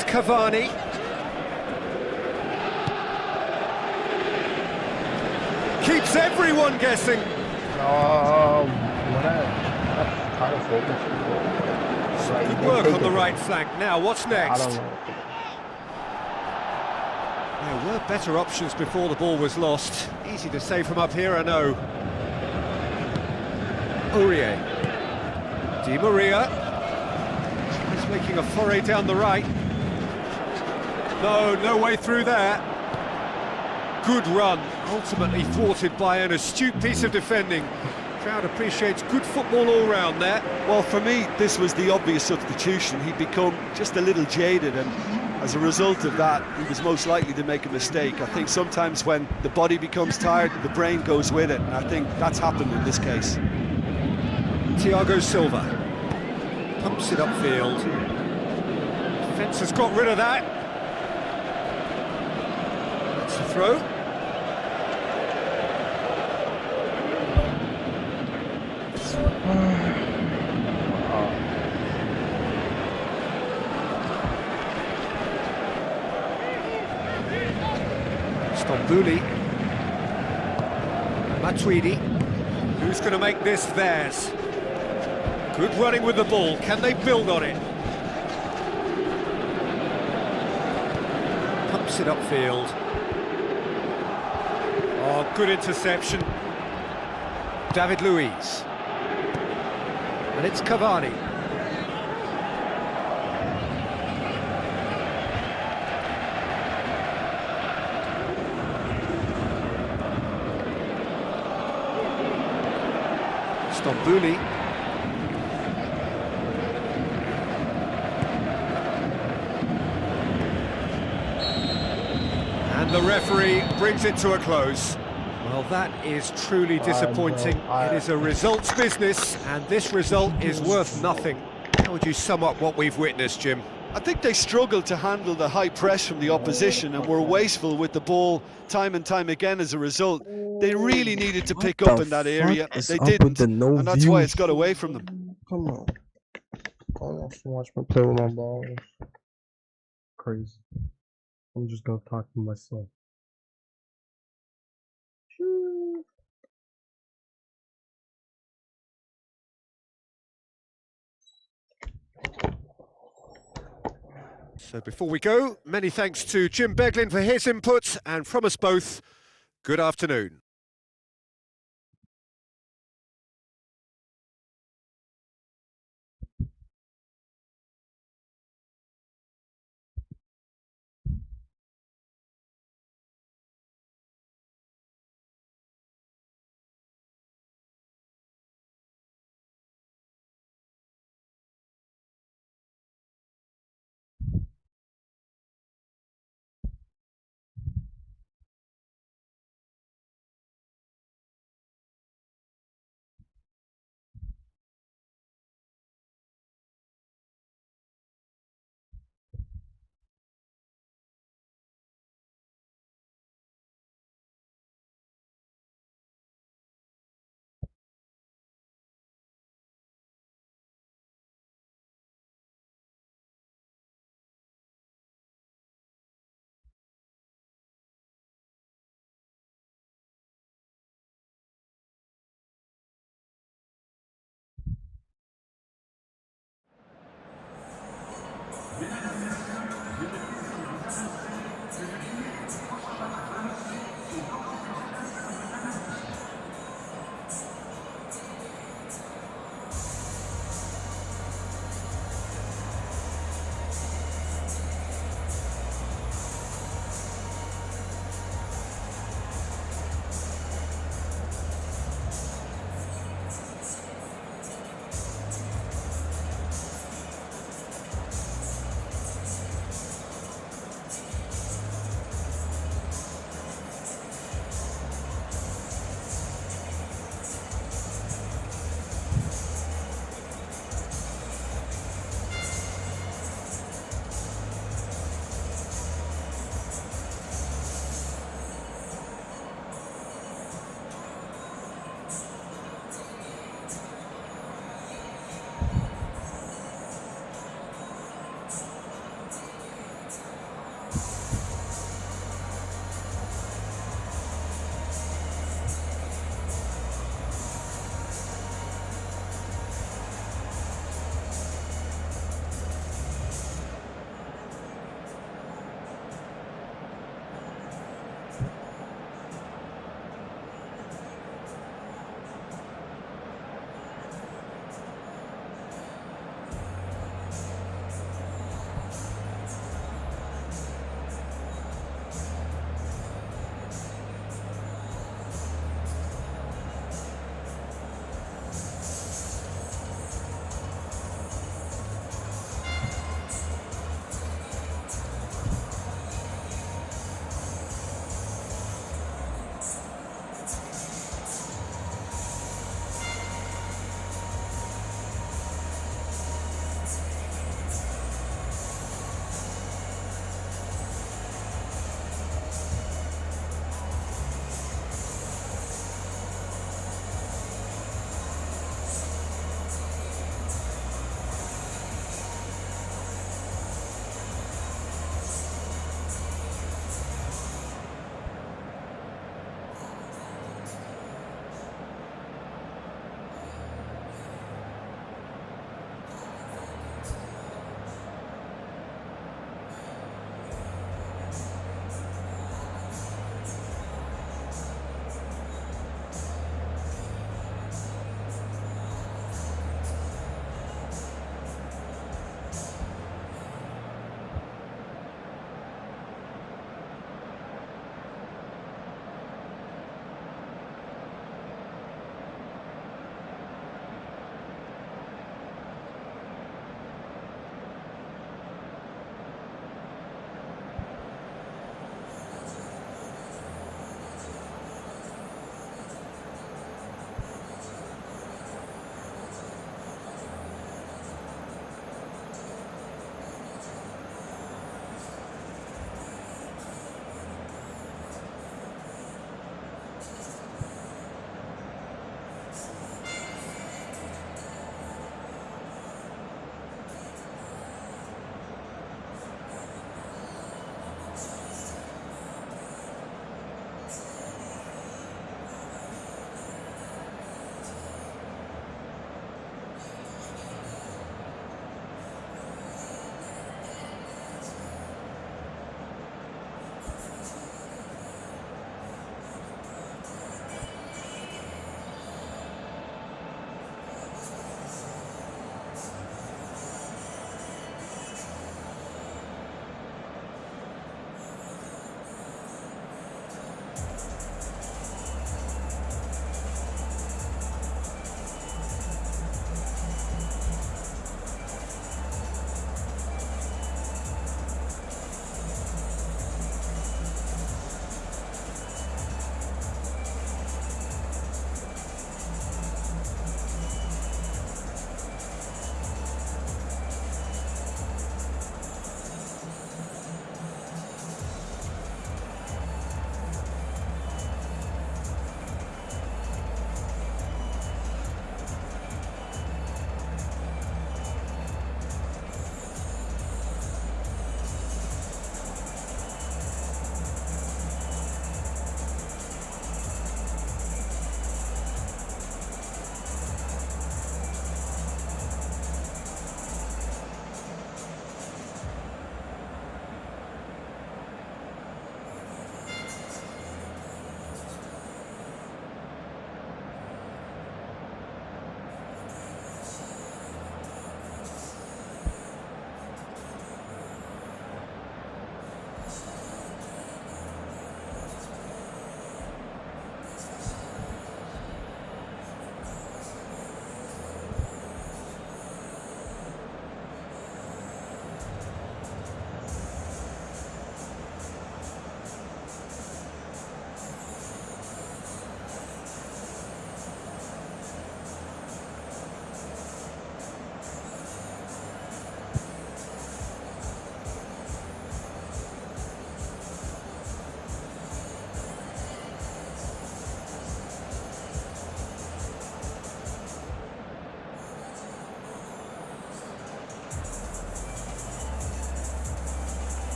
it's Cavani. Keeps everyone guessing. Kind of focus. Good work on the right flank. Now, what's next? I don't know. There were better options before the ball was lost. Easy to say from up here, I know. Aurier. Di Maria. He's making a foray down the right. No way through there. Good run, ultimately thwarted by an astute piece of defending. Crowd appreciates good football all round there. Well, for me, this was the obvious substitution. He'd become just a little jaded, and as a result of that, he was most likely to make a mistake. I think sometimes when the body becomes tired, the brain goes with it, and I think that's happened in this case. Thiago Silva pumps it upfield. Defence has got rid of that. That's the throw. Stambouli. Matuidi. Who's going to make this theirs? Good running with the ball. Can they build on it? Pumps it upfield. Oh, good interception. David Luiz. And it's Cavani. Stambouli. And the referee brings it to a close. Well, that is truly disappointing. It is a results business, and this result is worth nothing. How would you sum up what we've witnessed, Jim? I think they struggled to handle the high press from the opposition and were wasteful with the ball time and time again as a result. They really needed to pick up in that area. They didn't, and that's why it's got away from them. Come on. I want to watch me play with my balls. Crazy. I'm just gonna talk to myself. So before we go, many thanks to Jim Beglin for his input, and from us both, good afternoon.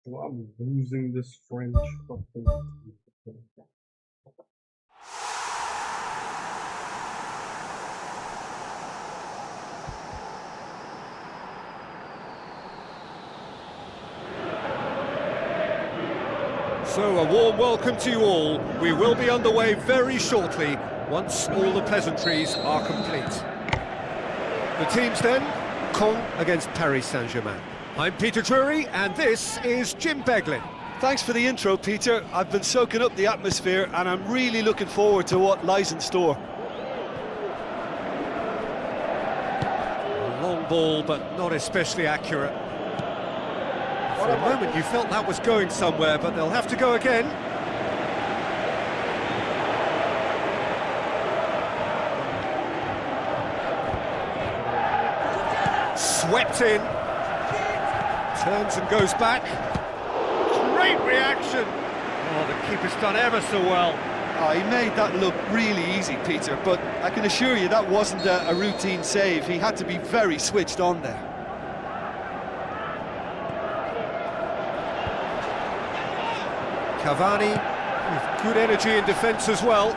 I'm losing this French fucking. So, a warm welcome to you all. We will be underway very shortly, once all the pleasantries are complete. The teams then, Caen against Paris Saint-Germain. I'm Peter Drury, and this is Jim Beglin. Thanks for the intro, Peter. I've been soaking up the atmosphere and I'm really looking forward to what lies in store. A long ball, but not especially accurate. For a moment you felt that was going somewhere, but they'll have to go again. Swept in. Turns and goes back. Great reaction. Oh, the keeper's done ever so well. Oh, he made that look really easy, Peter, but I can assure you that wasn't a routine save. He had to be very switched on there. Cavani with good energy in defence as well.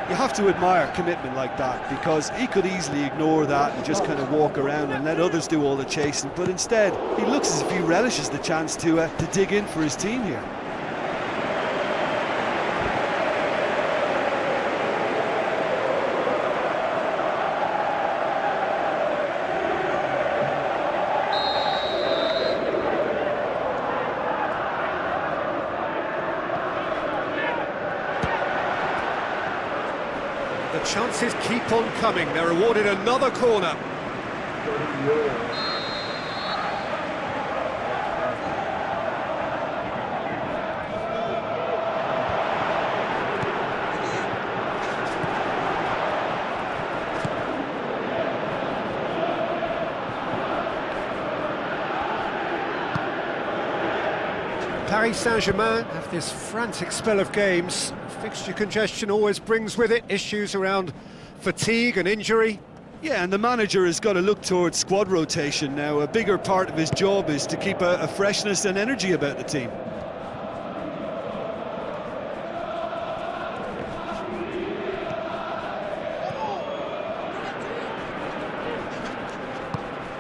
You have to admire commitment like that, because he could easily ignore that and just kind of walk around and let others do all the chasing, but instead he looks as if he relishes the chance to dig in for his team here. The chances keep on coming. They're awarded another corner. Paris Saint-Germain have this frantic spell of games. Fixture congestion always brings with it issues around fatigue and injury. Yeah, and the manager has got to look towards squad rotation now. A bigger part of his job is to keep a freshness and energy about the team.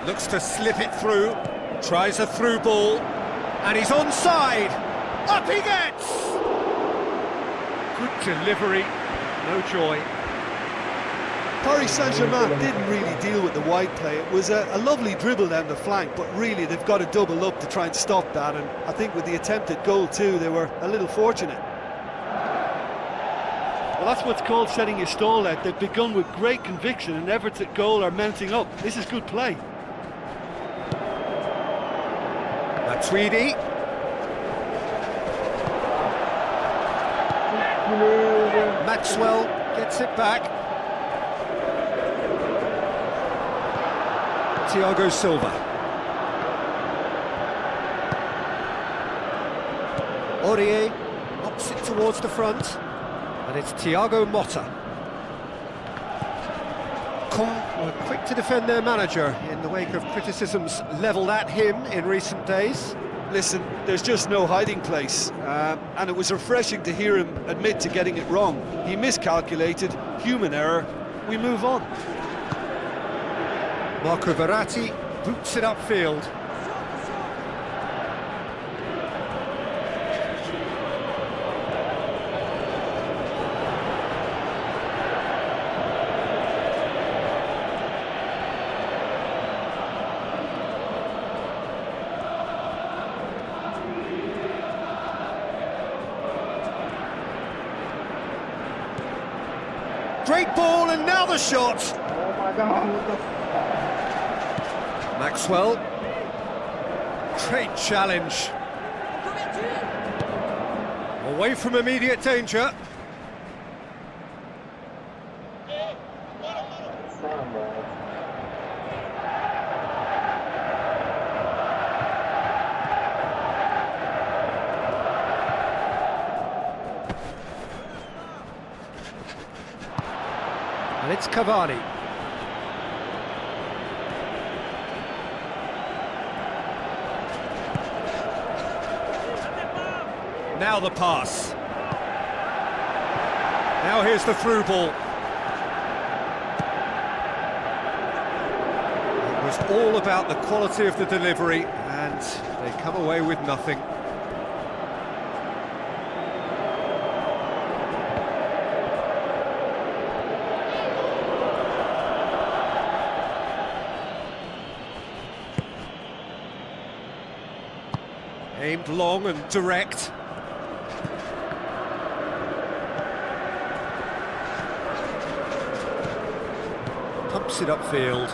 Looks to slip it through, tries a through ball, and he's onside. Up he gets! Good delivery, no joy. Paris Saint-Germain didn't really deal with the wide play. It was a lovely dribble down the flank, but really they've got to double up to try and stop that, and I think with the attempted goal too, they were a little fortunate. Well, that's what's called setting your stall out. They've begun with great conviction and efforts at goal are mounting up. This is good play. Tweedy. Maxwell gets it back. Thiago Silva. Aurier knocks it towards the front, and it's Thiago Motta. Caen were quick to defend their manager in the wake of criticisms levelled at him in recent days. Listen, there's just no hiding place, and it was refreshing to hear him admit to getting it wrong. He miscalculated, human error, we move on. Marco Verratti boots it upfield. Great ball, and now the shot. Oh my God, what the Maxwell. Great challenge. Away from immediate danger. And it's Cavani. Now the pass. Now here's the through ball. It was all about the quality of the delivery, and they come away with nothing. Aimed long and direct. Pumps it upfield.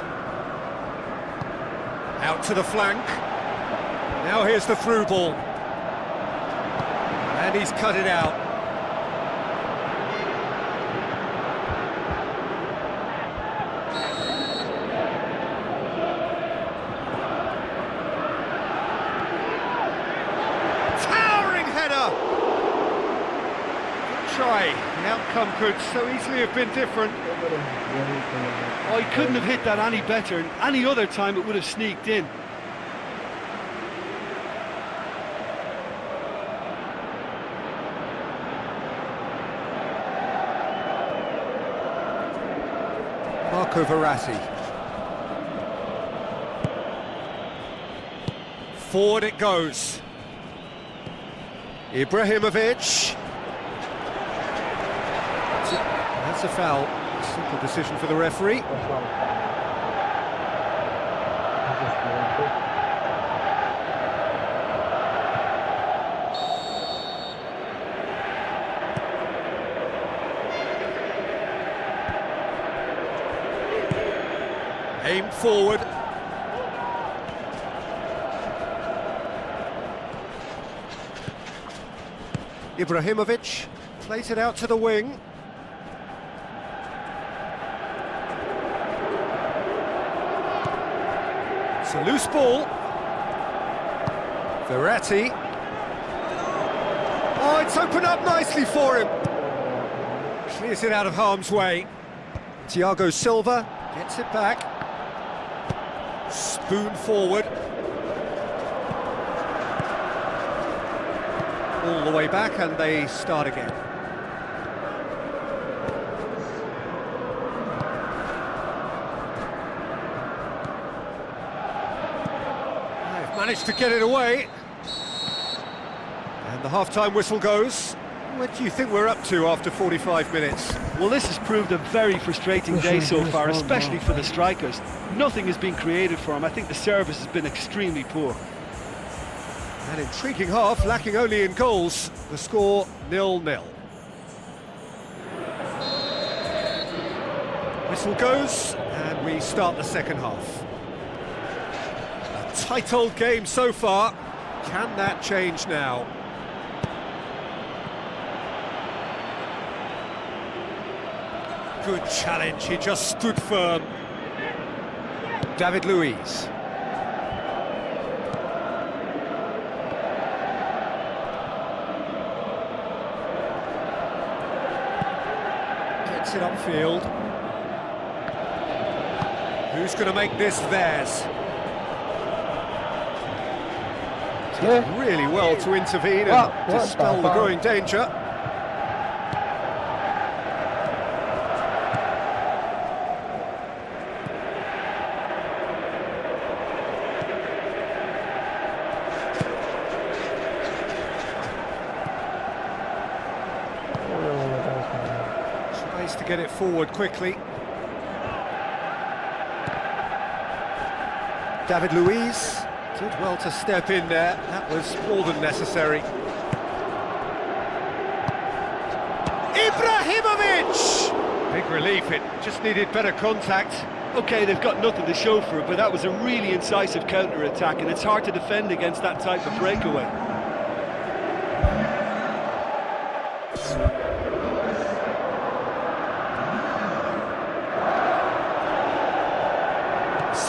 Out to the flank. Now here's the through ball. And he's cut it out. Towering header! Good try. The outcome could so easily have been different. Oh, he couldn't have hit that any better, and any other time it would have sneaked in. Marco Verratti. Forward it goes. Ibrahimovic. That's a foul. Simple decision for the referee. Aimed forward. Ibrahimovic plays it out to the wing. It's a loose ball. Verratti. Oh, it's opened up nicely for him. Clears it out of harm's way. Thiago Silva gets it back. Spoon forward. All the way back, and they start again. They've managed to get it away. And the half-time whistle goes. What do you think we're up to after 45 minutes? Well, this has proved a very frustrating day so far, especially for the strikers. Nothing has been created for them. I think the service has been extremely poor. An intriguing half, lacking only in goals. The score 0-0. Whistle goes, and we start the second half. A tight old game so far. Can that change now? Good challenge, he just stood firm. David Luiz. Gets it upfield. Who's going to make this theirs? Did really well to intervene and dispel the growing danger. Tries to get it forward quickly. David Luiz did well to step in there. That was more than necessary. Ibrahimovic! Big relief, it just needed better contact. OK, they've got nothing to show for it, but that was a really incisive counter-attack, and it's hard to defend against that type of breakaway.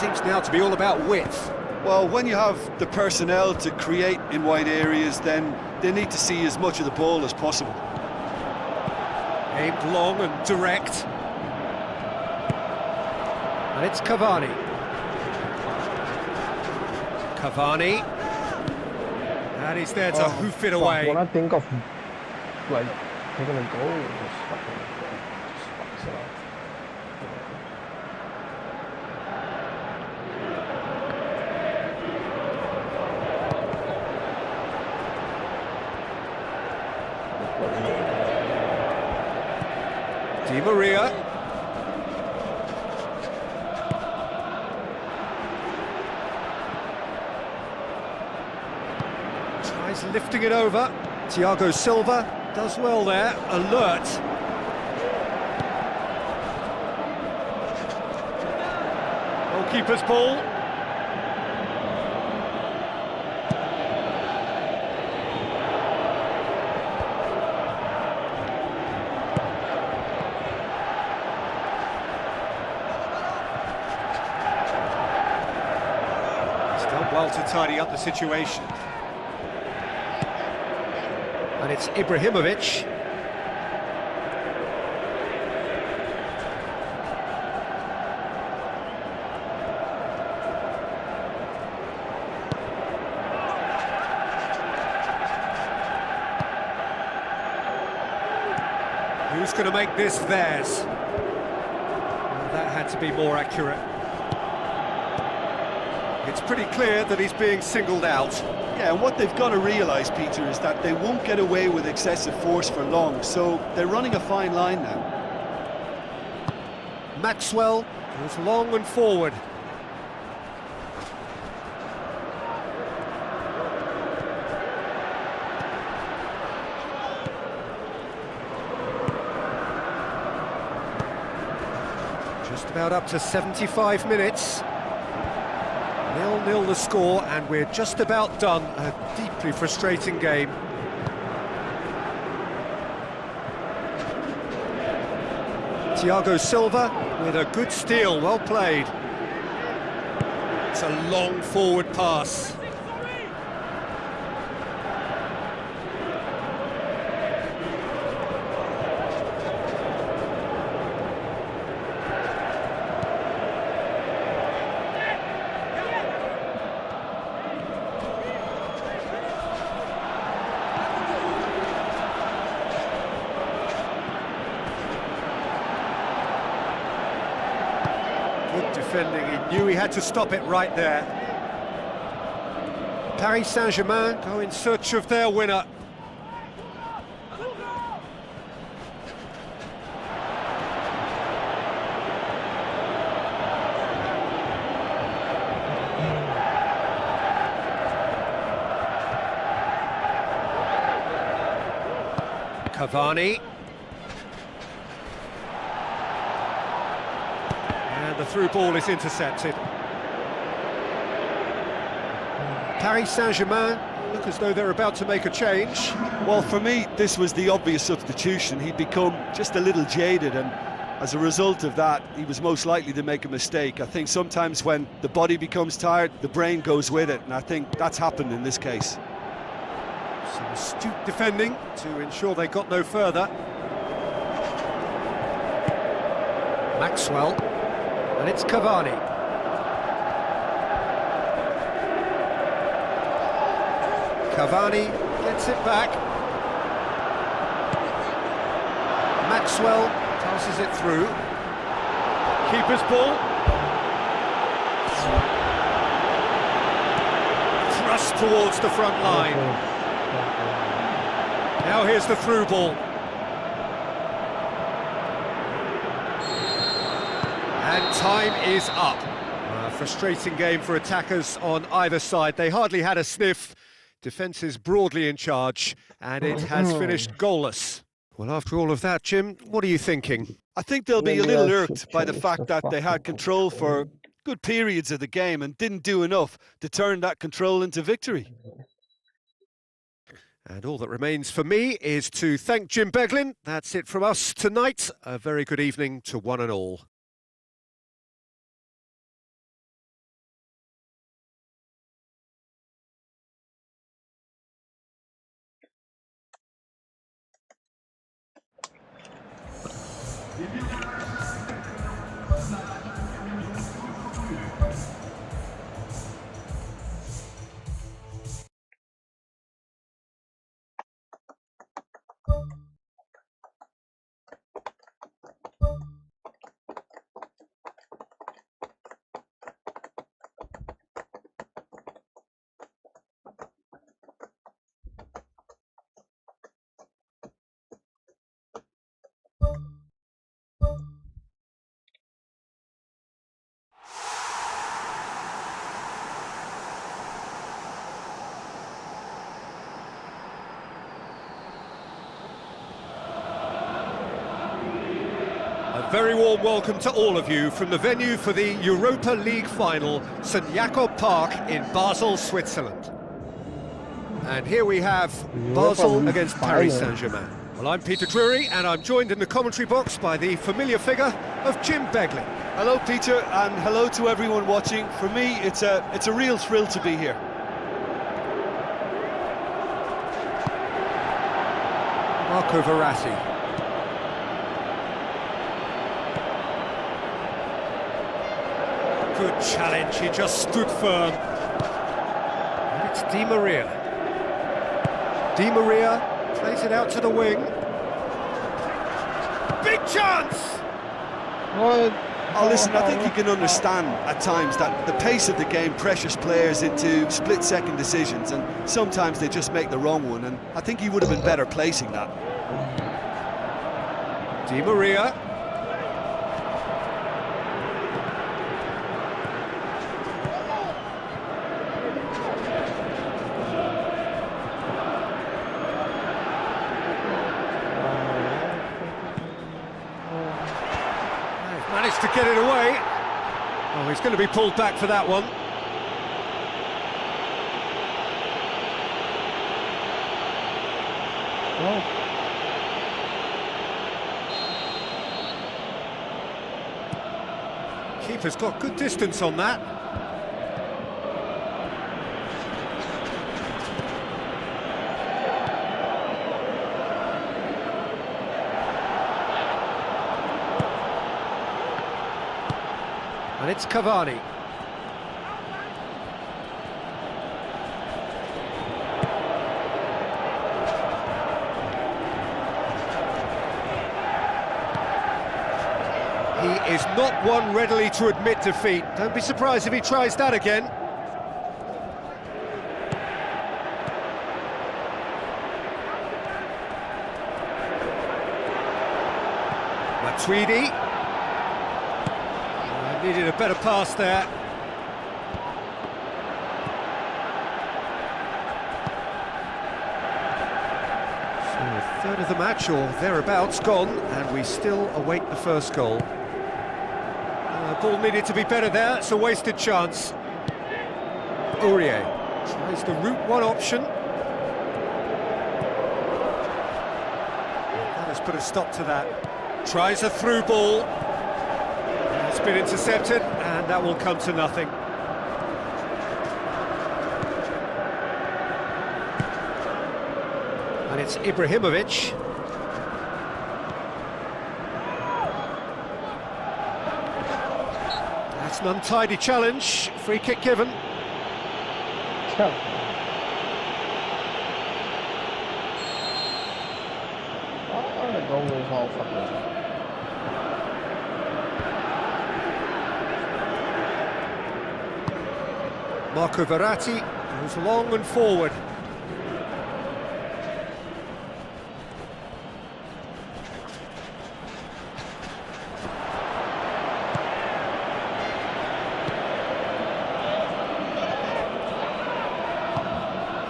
seems now to be all about width. Well, when you have the personnel to create in wide areas, then they need to see as much of the ball as possible. Aimed long and direct. And it's Cavani. Cavani. And he's there to hoof it away. When I think of, like, taking a goal, it just fucks it up. Di Maria. Tries lifting it over. Thiago Silva does well there, alert. Goalkeeper's ball. Well to tidy up the situation. And it's Ibrahimovic. Who's going to make this theirs? Well, that had to be more accurate. It's pretty clear that he's being singled out. Yeah, and what they've got to realise, Peter, is that they won't get away with excessive force for long, so they're running a fine line now. Maxwell goes long and forward. Just about up to 75 minutes. 0-0 the score, and we're just about done. A deeply frustrating game. Thiago Silva with a good steal, well played. It's a long forward pass. Good defending, he knew he had to stop it right there. Paris Saint-Germain go in search of their winner. Cavani. And the through ball is intercepted. Paris Saint-Germain look as though they're about to make a change. Well, for me, this was the obvious substitution. He'd become just a little jaded, and as a result of that, he was most likely to make a mistake. I think sometimes when the body becomes tired, the brain goes with it, and I think that's happened in this case. Some astute defending to ensure they got no further. Maxwell, and it's Cavani. Cavani gets it back. Maxwell passes it through. Keeper's ball. Thrust towards the front line. Now here's the through ball. And time is up. A frustrating game for attackers on either side. They hardly had a sniff. Defence is broadly in charge, and it has finished goalless. Well, after all of that, Jim, what are you thinking? I think they'll be a little irked by the fact that they had control for good periods of the game and didn't do enough to turn that control into victory. And all that remains for me is to thank Jim Beglin. That's it from us tonight. A very good evening to one and all. A very warm welcome to all of you from the venue for the Europa League final, St Jakob Park in Basel, Switzerland. And here we have Basel against Paris Saint-Germain. Well, I'm Peter Drury, and I'm joined in the commentary box by the familiar figure of Jim Begley. Hello, Peter, and hello to everyone watching. For me, it's a real thrill to be here. Marco Verratti. Good challenge, he just stood firm. And it's Di Maria. Di Maria plays it out to the wing. Big chance! What? Oh, listen, I think you can understand at times that the pace of the game pressures players into split-second decisions, and sometimes they just make the wrong one, and I think he would have been better placing that. Di Maria. Managed to get it away. Oh, he's going to be pulled back for that one. Oh. Keeper's got good distance on that. And it's Cavani. He is not one readily to admit defeat. Don't be surprised if he tries that again. Matuidi. Needed a better pass there. So a third of the match or thereabouts gone, and we still await the first goal. Ball needed to be better there, it's a wasted chance. Aurier tries the route one option. That has put a stop to that. Tries a through ball. It's been intercepted, and that will come to nothing. And it's Ibrahimovic. That's an untidy challenge. Free kick given. The goal was all fucking. Marco Verratti goes long and forward.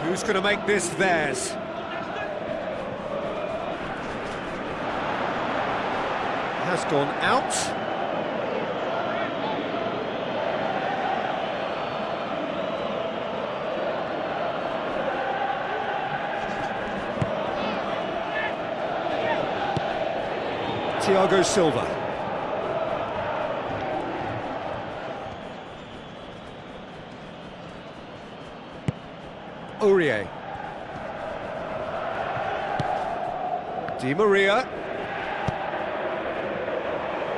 Who's going to make this theirs? Has gone out. Thiago Silva. Aurier. Di Maria.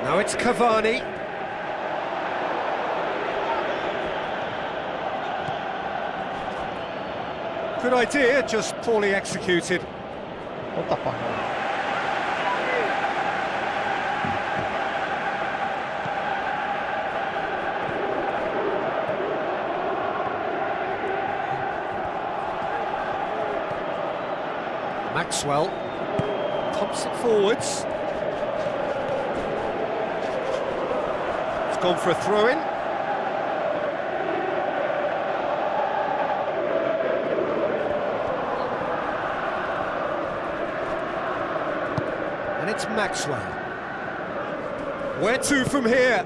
Now it's Cavani. Good idea, just poorly executed. What the fuck? Maxwell pumps it forwards. It's gone for a throw-in. And it's Maxwell. Where to from here?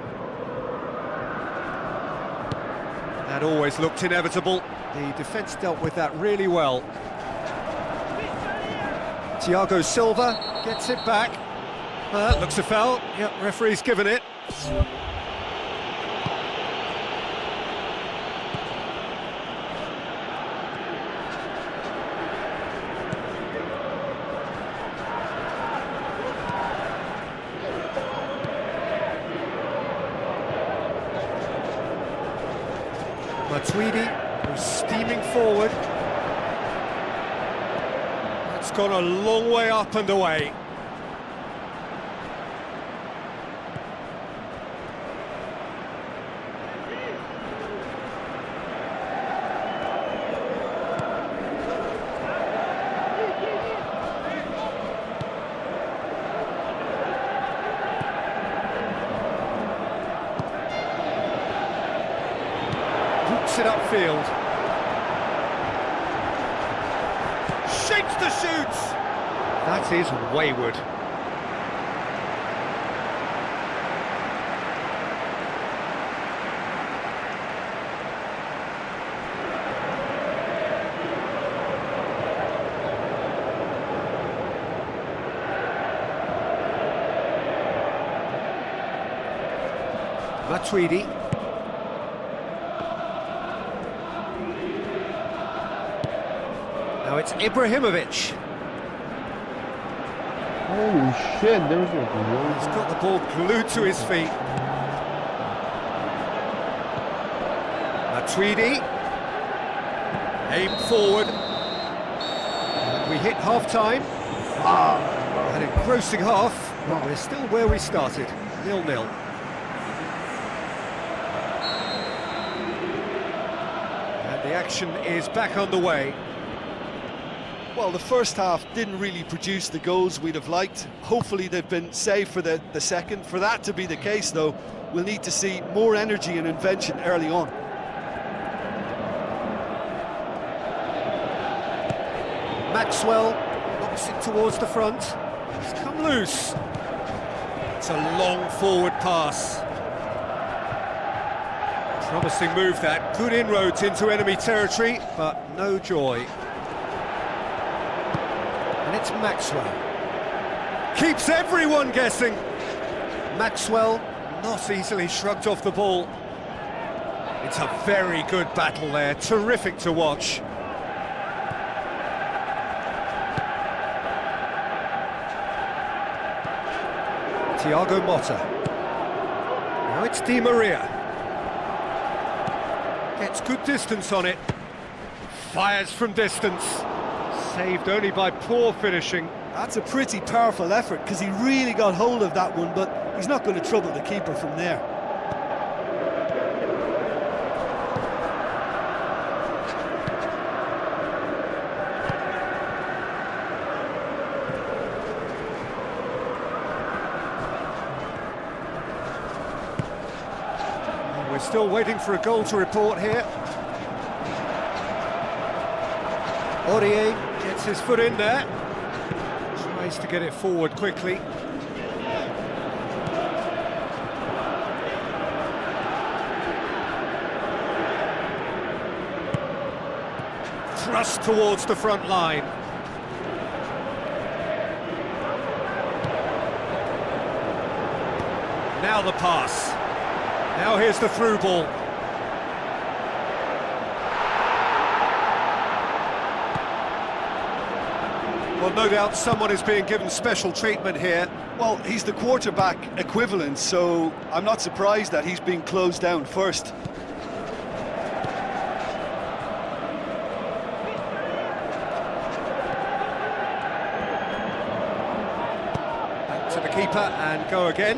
That always looked inevitable. The defence dealt with that really well. Thiago Silva gets it back. That looks a foul. Yep, referee's given it. Matuidi, who's steaming forward. It's gone a long way up and away. Hooks it upfield. Shapes the shoots! That is wayward. Matuidi. Now it's Ibrahimovic. Holy shit, there's a He's got the ball glued to his feet. Matuidi. Aim forward. And we hit half-time. An engrossing half, but we're still where we started. 0-0. And the action is back underway. Well, the first half didn't really produce the goals we'd have liked. Hopefully they've been saved for the second. For that to be the case, though, we'll need to see more energy and invention early on. Maxwell knocks it towards the front. It's come loose. It's a long forward pass. Promising move that. Good inroads into enemy territory, but no joy. And it's Maxwell. Keeps everyone guessing. Maxwell not easily shrugged off the ball. It's a very good battle there. Terrific to watch. Thiago Motta. Now it's Di Maria. Gets good distance on it. Fires from distance. Saved only by poor finishing. That's a pretty powerful effort, because he really got hold of that one, but he's not going to trouble the keeper from there. We're still waiting for a goal to report here. Aurier gets his foot in there. Tries to get it forward quickly. Thrust towards the front line. Now the pass. Now here's the through ball. Well, no doubt someone is being given special treatment here. Well, he's the quarterback equivalent, so I'm not surprised that he's being closed down first. Back to the keeper and go again.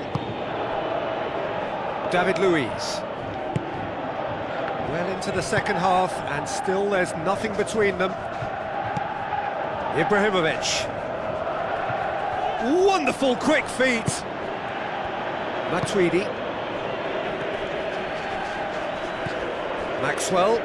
David Luiz. Well into the second half, and still there's nothing between them. Ibrahimovic. Wonderful quick feet. Matuidi. Maxwell.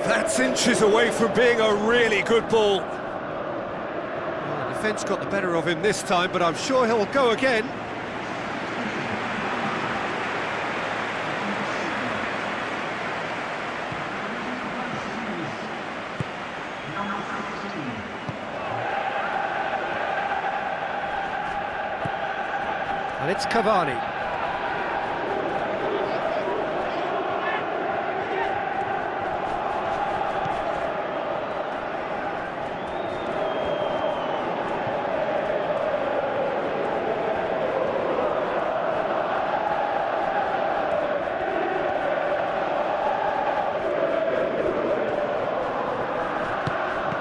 That's inches away from being a really good ball. Well, the defence got the better of him this time, but I'm sure he'll go again. And it's Cavani.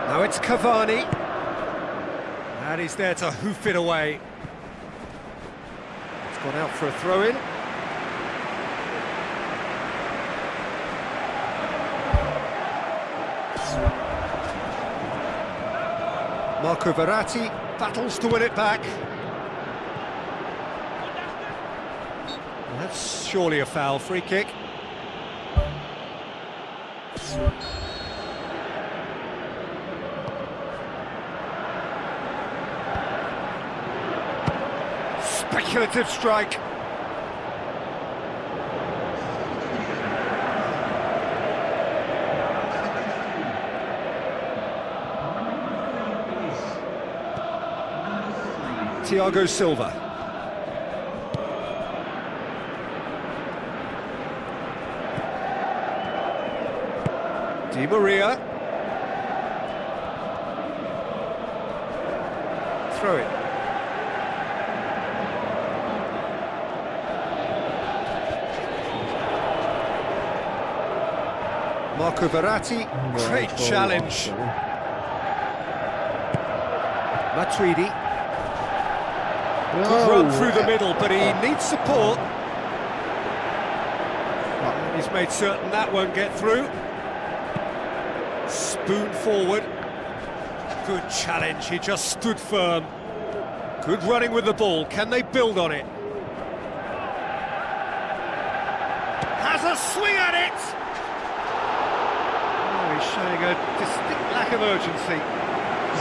Now it's Cavani, and he's there to hoof it away. It's gone out for a throw-in. Marco Verratti battles to win it back. Well, that's surely a foul, free kick. Speculative strike. Thiago Silva. Di Maria. Throw it. Marco Verratti, great challenge. Matuidi. Good run through the middle, but he needs support. And he's made certain that won't get through. Spoon forward. Good challenge, he just stood firm. Good running with the ball, can they build on it? Has a swing at it! Oh, he's showing a distinct lack of urgency.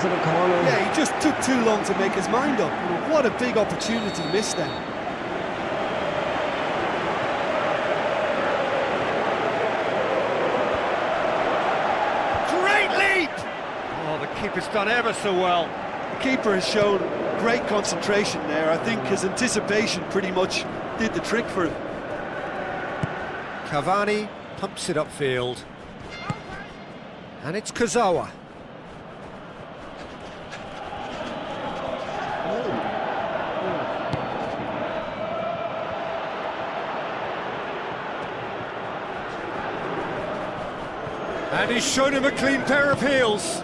Yeah, he just took too long to make his mind up. What a big opportunity missed then. Great leap! Oh, the keeper's done ever so well. The keeper has shown great concentration there. I think his anticipation pretty much did the trick for him. Cavani pumps it upfield. And it's Kurzawa. And he's shown him a clean pair of heels.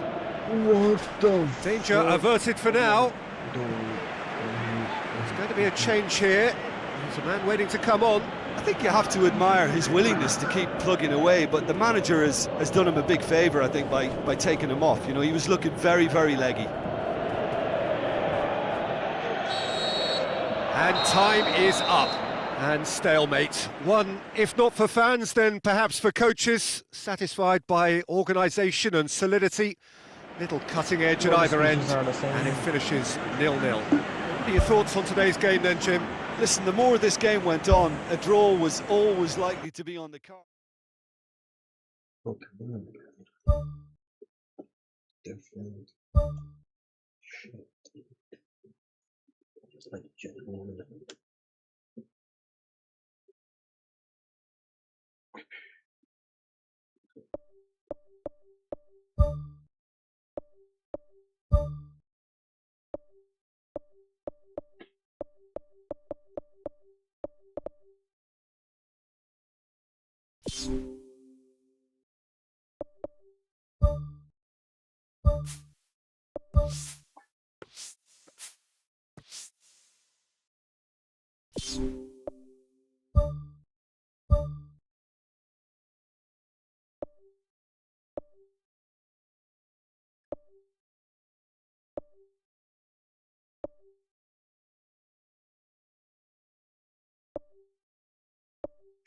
What the Danger averted for now. There's going to be a change here. There's a man waiting to come on. I think you have to admire his willingness to keep plugging away, but the manager has done him a big favour, I think, by taking him off. You know, he was looking very, very leggy. And time is up. And stalemate. One, if not for fans, then perhaps for coaches, satisfied by organisation and solidity. Little cutting edge at Well, the either end, speeches are the same. and it finishes 0-0. What are your thoughts on today's game then, Jim? Listen, the more this game went on, a draw was always likely to be on the card. Okay. Different. Shit. Just like general.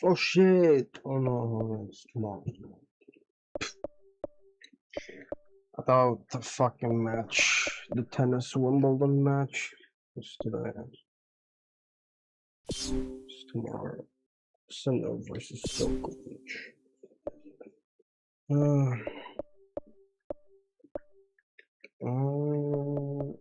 Oh shit! Oh no, it's too long. I thought the fucking match, the tennis Wimbledon match, was today. It's tomorrow. Sinner versus Djokovic. Uh, uh,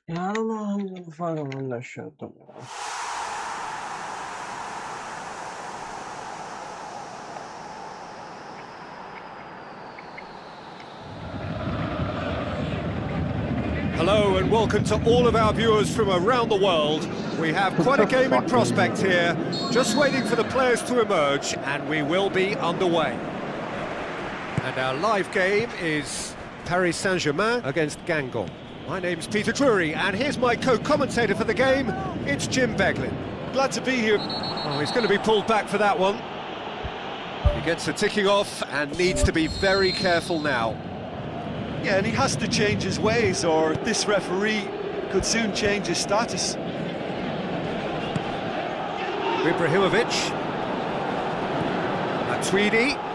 yeah, I don't know how I'm gonna fucking win that shit though. Hello and welcome to all of our viewers from around the world. We have quite a game in prospect here, just waiting for the players to emerge, and we will be underway. And our live game is Paris Saint-Germain against Guingamp. My name's Peter Drury, and here's my co-commentator for the game, it's Jim Beglin. Glad to be here. Oh, he's going to be pulled back for that one. He gets the ticking off and needs to be very careful now. Yeah, and he has to change his ways, or this referee could soon change his status. Ibrahimovic. Matuidi.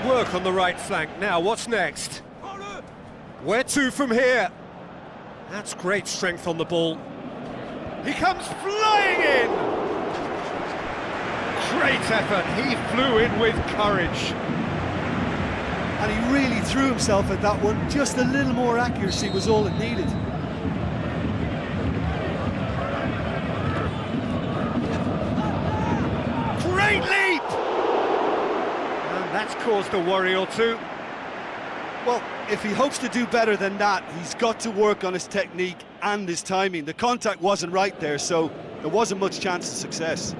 work on the right flank. Now, what's next? Where to from here? That's great strength on the ball. He comes flying in! Great effort, he flew in with courage. And he really threw himself at that one. Just a little more accuracy was all it needed. Great leap! And that's caused a worry or two. Well, if he hopes to do better than that, he's got to work on his technique and his timing. The contact wasn't right there, so there wasn't much chance of success.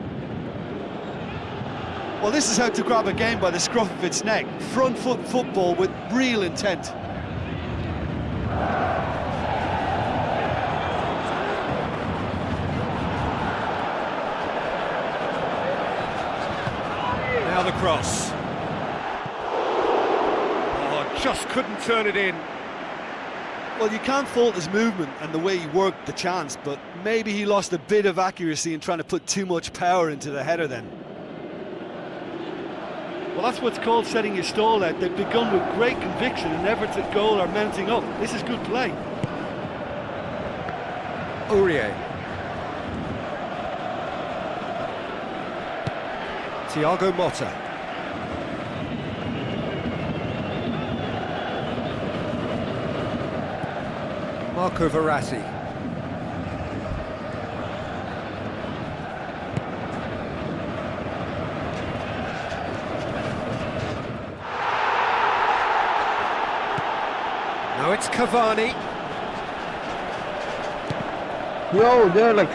Well, this is how to grab a game by the scruff of its neck. Front foot football with real intent. Now the cross. Oh, just couldn't turn it in. Well, you can't fault his movement and the way he worked the chance, but maybe he lost a bit of accuracy in trying to put too much power into the header then. Well, that's what's called setting your stall out. They've begun with great conviction and efforts at goal are mounting up. This is good play. Aurier. Thiago Motta. Marco Verratti. Now it's Cavani. Yo, they're like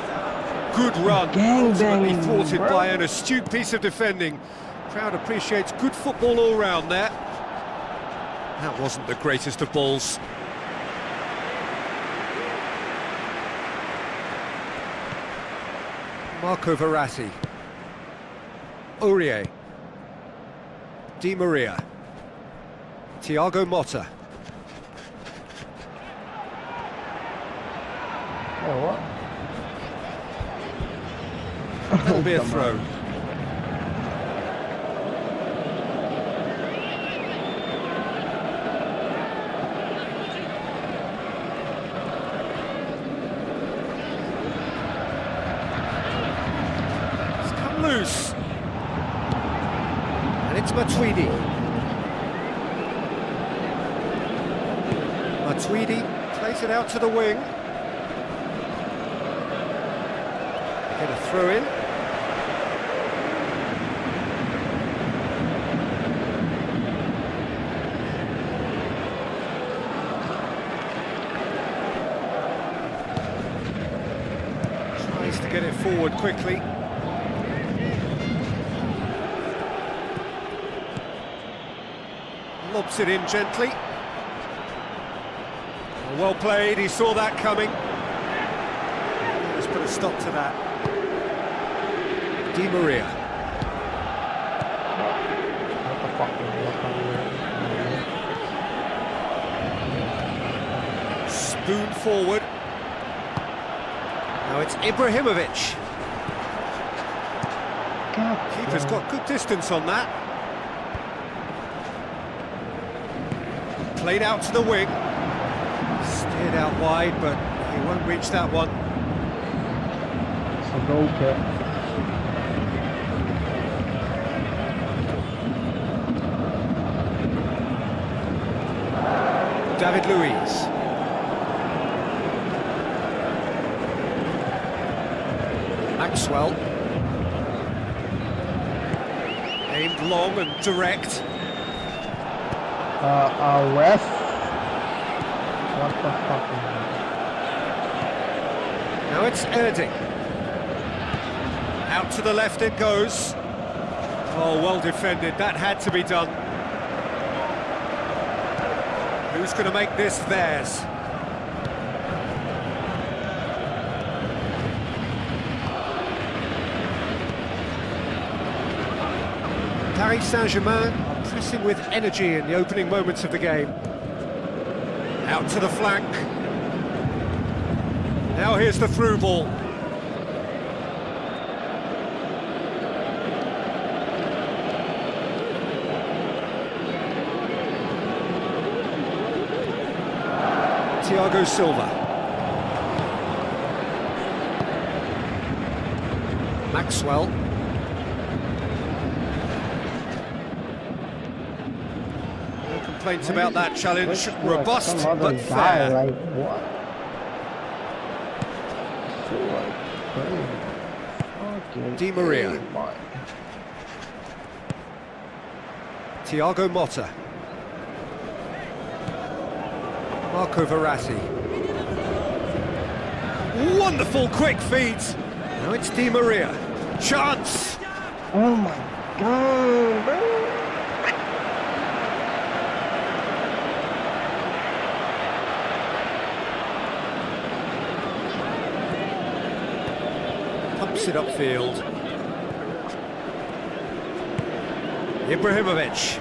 Good run, ultimately gangbanging, thwarted bro. by an astute piece of defending. Crowd appreciates good football all round there. That wasn't the greatest of balls. Marco Verratti. Aurier. Di Maria. Thiago Motta. Oh, what? That'll be a Come throw. on. It's come loose. And it's Matuidi. Matuidi plays it out to the wing. Get a throw in. Tries to get it forward quickly. Lobs it in gently. Well played, he saw that coming. Let's put a stop to that. Di Maria. What the fuck is that? Spoon forward. Now it's Ibrahimovic. Keeper's got good distance on that. Played out to the wing. Steered out wide, but he won't reach that one. It's a goal kick. David Luiz. Maxwell. Aimed long and direct. Ref? What the fuck is that? Now it's Erding. Out to the left it goes. Oh, well defended. That had to be done. Who's going to make this theirs? Paris Saint-Germain are pressing with energy in the opening moments of the game. Out to the flank. Now here's the through ball. Thiago Silva. Maxwell. No complaints about that challenge. Robust, some other but guy, fair. like what? Fucking Di Maria. my. Thiago Motta. Marco Verratti. Wonderful quick feed. Now it's Di Maria. Chance. Oh my god, bro. Pumps it upfield. Ibrahimovic.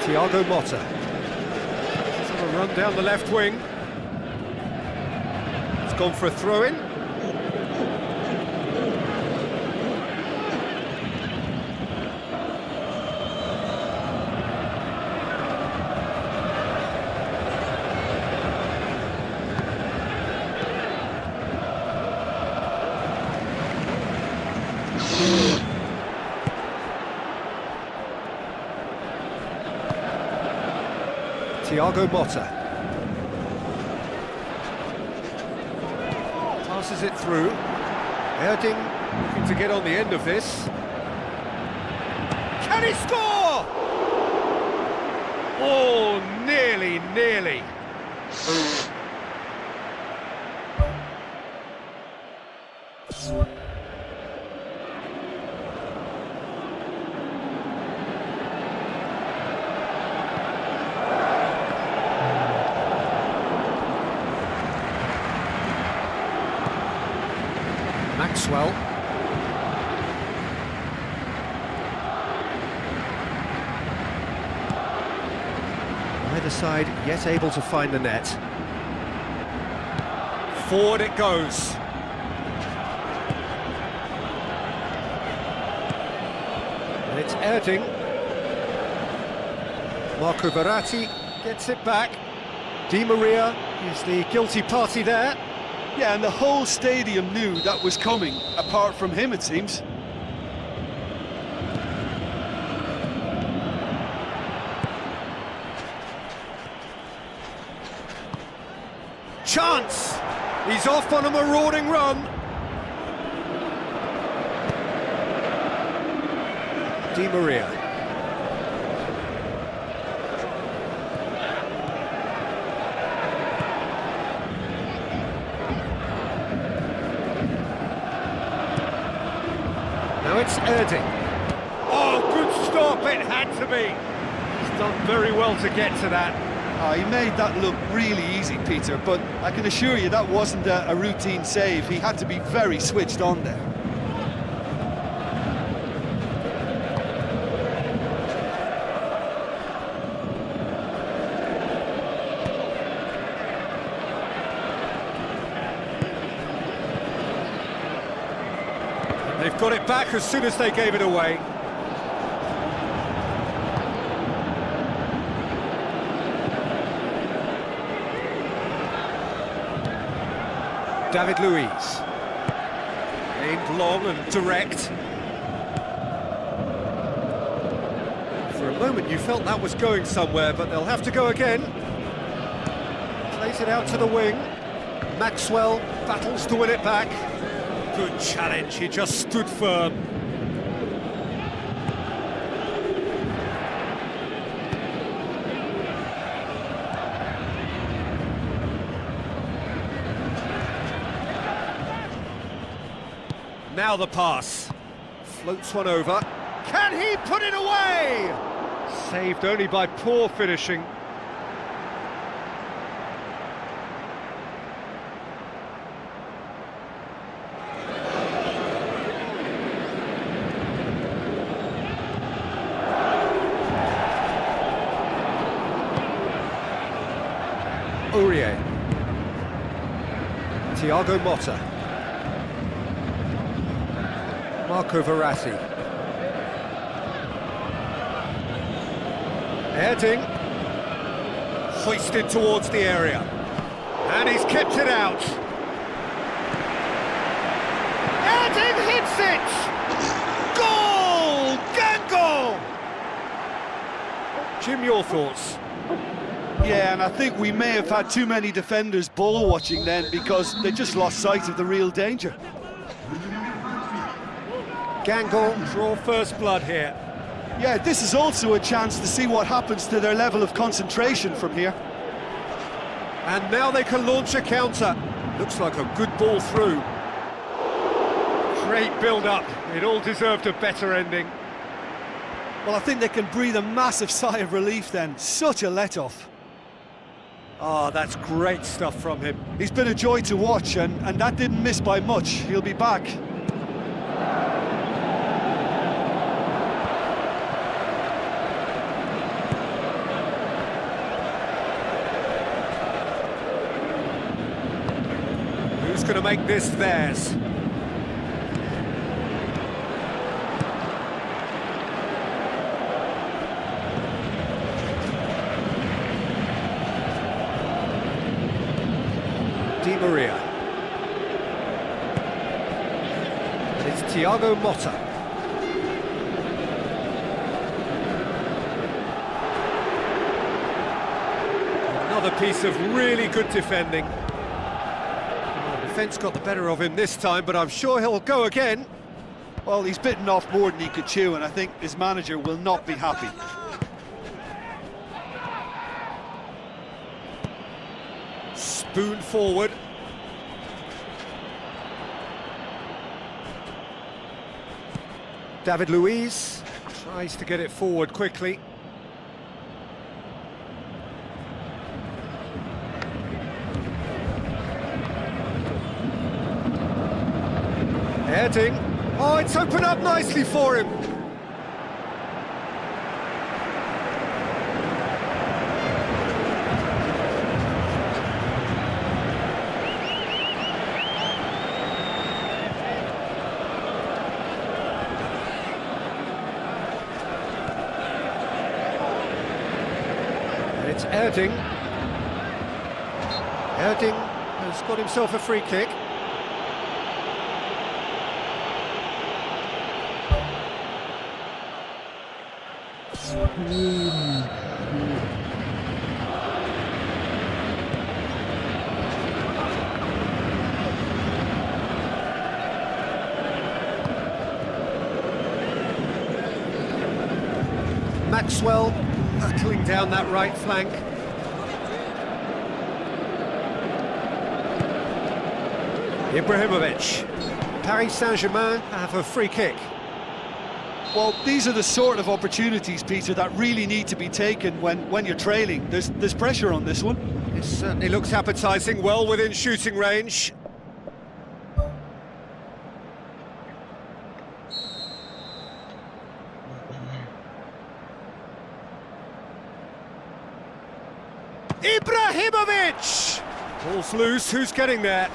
Thiago Motta. He's on a run down the left wing. He's gone for a throw-in. Thiago Motta. Passes it through. Erding looking to get on the end of this. Can he score? Oh, nearly. Maxwell. Either side yet able to find the net. Forward it goes. And it's Erding. Marco Verratti gets it back. Di Maria is the guilty party there. Yeah, and the whole stadium knew that was coming, apart from him, it seems. Chance! He's off on a marauding run. Di Maria. Now it's Erding. Oh, good stop, it had to be. He's done very well to get to that. He made that look really easy, Peter, but I can assure you that wasn't a routine save. He had to be very switched on there. They've got it back as soon as they gave it away. David Luiz. Aimed long and direct. For a moment you felt that was going somewhere, but they'll have to go again. Plays it out to the wing. Maxwell battles to win it back. Good challenge, he just stood firm. Now the pass. Floats one over. Can he put it away? Saved only by poor finishing. Aurier. Thiago Motta. Marco Verratti. Heading. Hoisted towards the area. And he's kept it out. Heading hits it! Goal! Gango! Jim, your thoughts? Yeah, and I think we may have had too many defenders ball watching then because they just lost sight of the real danger. Gango draw first blood here. Yeah, this is also a chance to see what happens to their level of concentration from here. And now they can launch a counter. Looks like a good ball through. Great build-up. It all deserved a better ending. Well, I think they can breathe a massive sigh of relief then. Such a let-off. Oh, that's great stuff from him. He's been a joy to watch, and that didn't miss by much. He'll be back. Who's going to make this theirs? Di Maria. And it's Thiago Motta. Another piece of really good defending. Defence got the better of him this time, but I'm sure he'll go again. Well, he's bitten off more than he could chew, and I think his manager will not be happy. Spoon forward. David Luiz tries to get it forward quickly. Heading. Oh, it's opened up nicely for him. And it's Erding. Erding has got himself a free kick. Maxwell battling down that right flank. Ibrahimovic. Paris Saint-Germain have a free kick. Well, these are the sort of opportunities, Peter, that really need to be taken when you're trailing. There's pressure on this one. It certainly looks appetising, well within shooting range. Ibrahimovic! Ball's loose, who's getting there?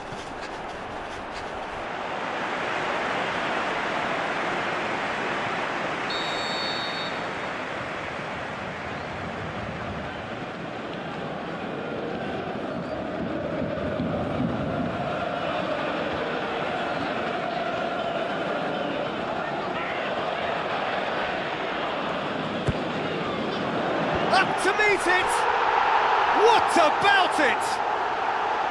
Up to meet it! What about it?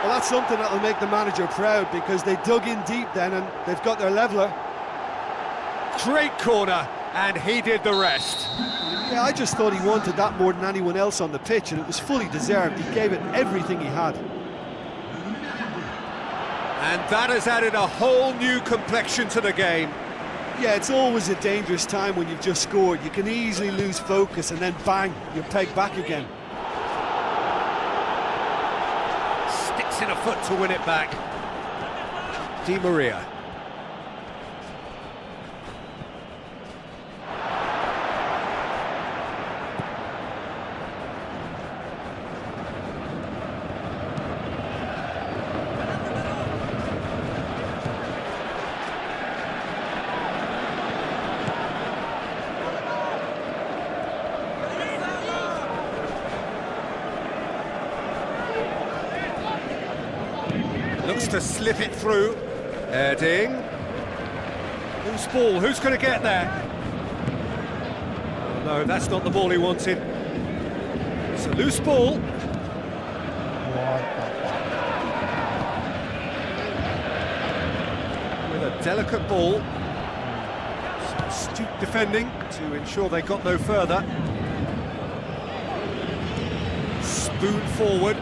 Well, that's something that'll make the manager proud because they dug in deep then and they've got their leveller. Great corner, and he did the rest. Yeah, I just thought he wanted that more than anyone else on the pitch, and it was fully deserved. He gave it everything he had. And that has added a whole new complexion to the game. Yeah, it's always a dangerous time when you've just scored. You can easily lose focus and then bang, you're pegged back again. Sticks in a foot to win it back. Di Maria. Tries to slip it through. Erding. Loose ball, who's going to get there? Oh, no, that's not the ball he wanted. It's a loose ball. With a delicate ball. Some astute defending to ensure they got no further. Spoon forward.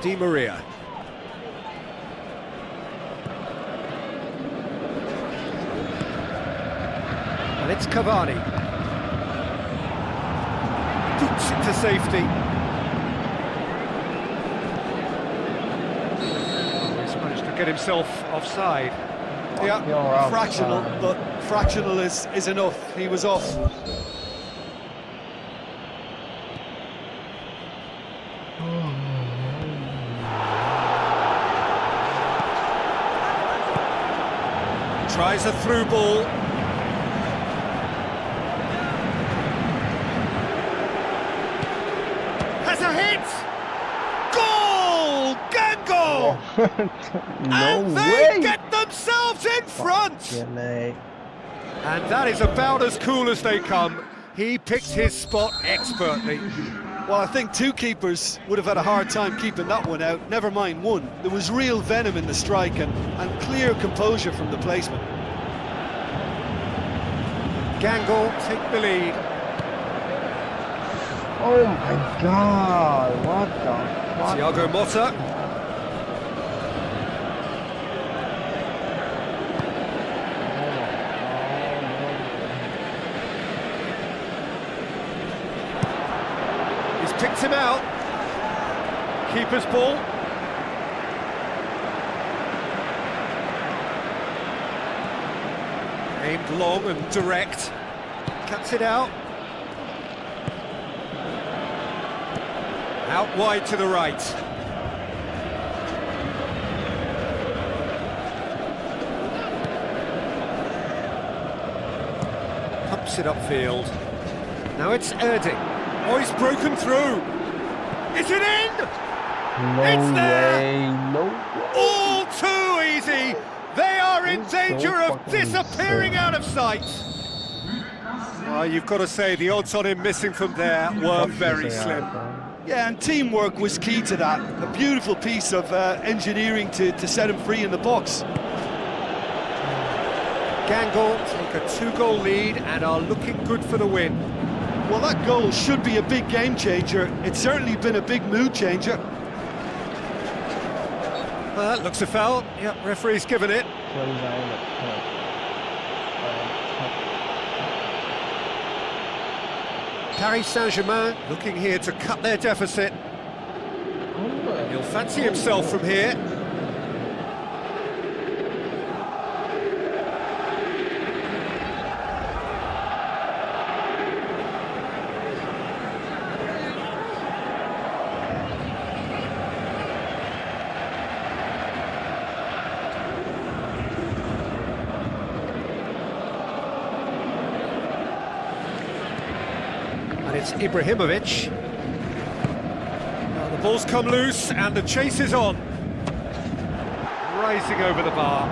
Di Maria. And it's Cavani. Boots it to safety. He's managed to get himself offside. Yeah, fractional, but fractional is enough. He was off. Tries a through ball. Has a hit! Goal! Gango! No and way! they get themselves in front! And that is about as cool as they come. He picked his spot expertly. Well, I think two keepers would have had a hard time keeping that one out, never mind one. There was real venom in the strike and clear composure from the placement. Gango take the lead. Oh my God, what the fuck? Thiago Motta. He's picked him out. Keeper's ball. Aimed long and direct. Cuts it out. Out wide to the right. Pumps it upfield. Now it's Erding. Oh, he's broken through. Is it in? No It's there! way, no way. All too easy. They are in It's so danger of fucking disappearing insane. out of sight. Oh, you've got to say, the odds on him missing from there were very slim. Yeah, and teamwork was key to that. A beautiful piece of engineering to set him free in the box. Gango take a 2-goal lead and are looking good for the win. Well, that goal should be a big game changer. It's certainly been a big mood changer. Well, that looks a foul. Yep, referee's given it. Paris Saint-Germain looking here to cut their deficit. He'll fancy himself from here. And it's Ibrahimovic. Well, the ball's come loose and the chase is on. Rising over the bar.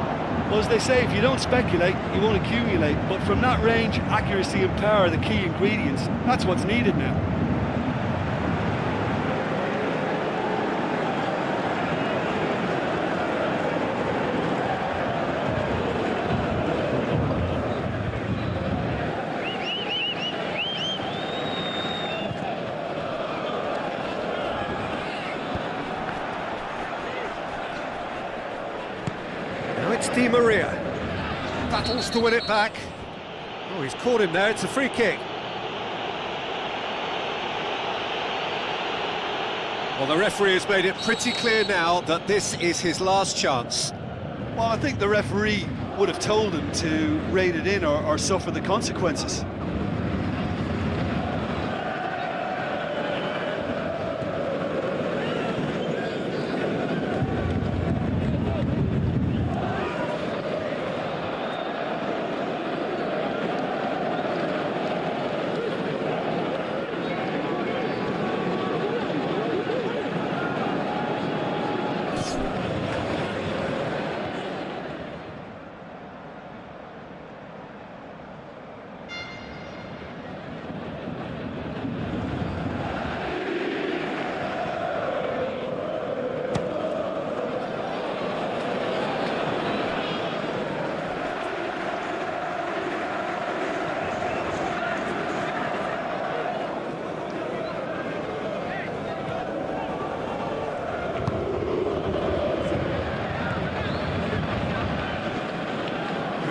Well, as they say, if you don't speculate, you won't accumulate. But from that range, accuracy and power are the key ingredients. That's what's needed now. Now it's Di Maria. Battles to win it back. Oh, he's caught him there. It's a free kick. Well, the referee has made it pretty clear now that this is his last chance. Well, I think the referee would have told him to rate it in or suffer the consequences.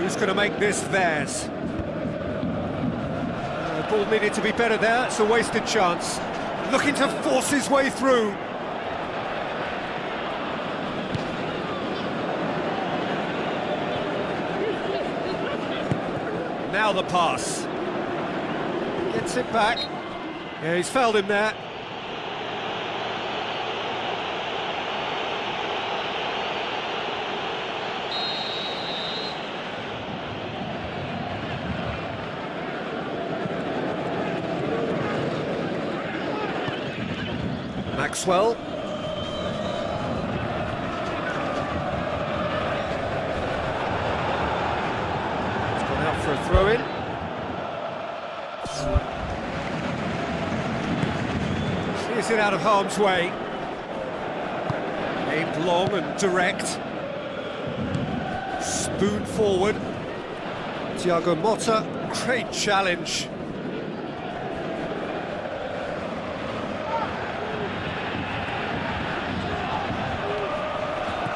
Who's going to make this theirs? The ball needed to be better there. It's a wasted chance. Looking to force his way through. Now the pass. Gets it back. Yeah, he's fouled him there. Maxwell. It's gone out for a throw-in. Clears it out of harm's way. Aimed long and direct. Spoon forward. Thiago Motta, great challenge.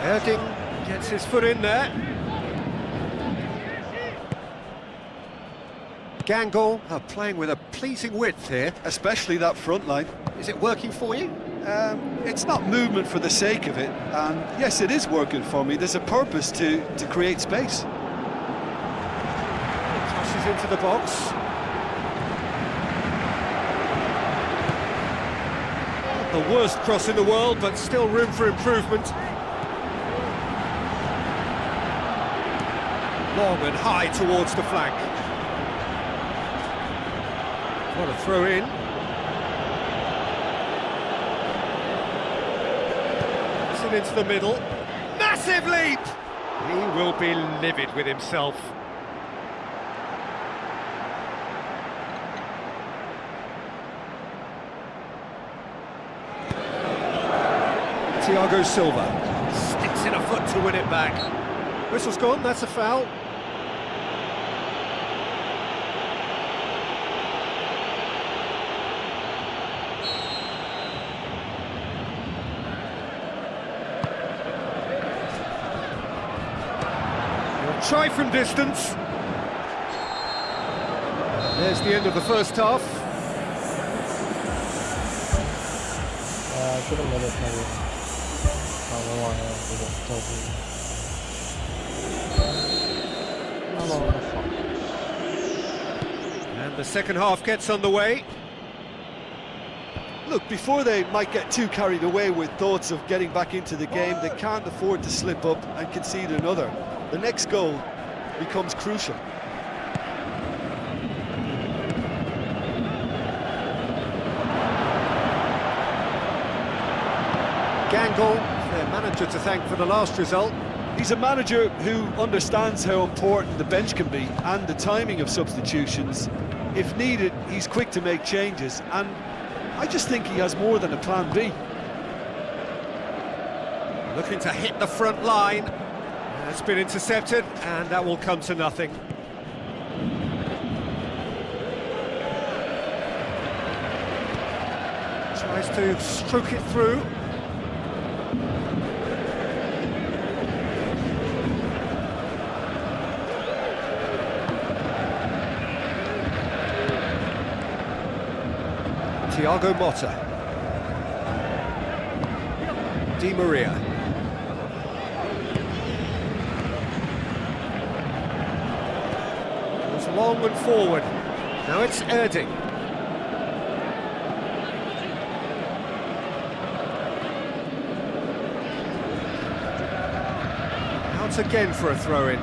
Erding gets his foot in there. Gangle are playing with a pleasing width here. Especially that front line. Is it working for you? It's not movement for the sake of it, and yes, it is working for me. There's a purpose to create space. Crosses into the box. Not the worst cross in the world, but still room for improvement. Long and high towards the flank. What a throw in. It's it into the middle. Massive leap! He will be livid with himself. Thiago Silva sticks in a foot to win it back. Whistle's gone, that's a foul. He'll try from distance. There's the end of the first half. I should have made it maybe. I don't know why And the second half gets underway. Look, before they might get too carried away with thoughts of getting back into the game, they can't afford to slip up and concede another. The next goal becomes crucial. Gangle, their manager to thank for the last result. He's a manager who understands how important the bench can be and the timing of substitutions. If needed, he's quick to make changes, and I just think he has more than a plan B. Looking to hit the front line. It's been intercepted, and that will come to nothing. Tries to stroke it through. Thiago Motta. Di Maria. Goes long and forward. Now it's Erding. Out again for a throw-in.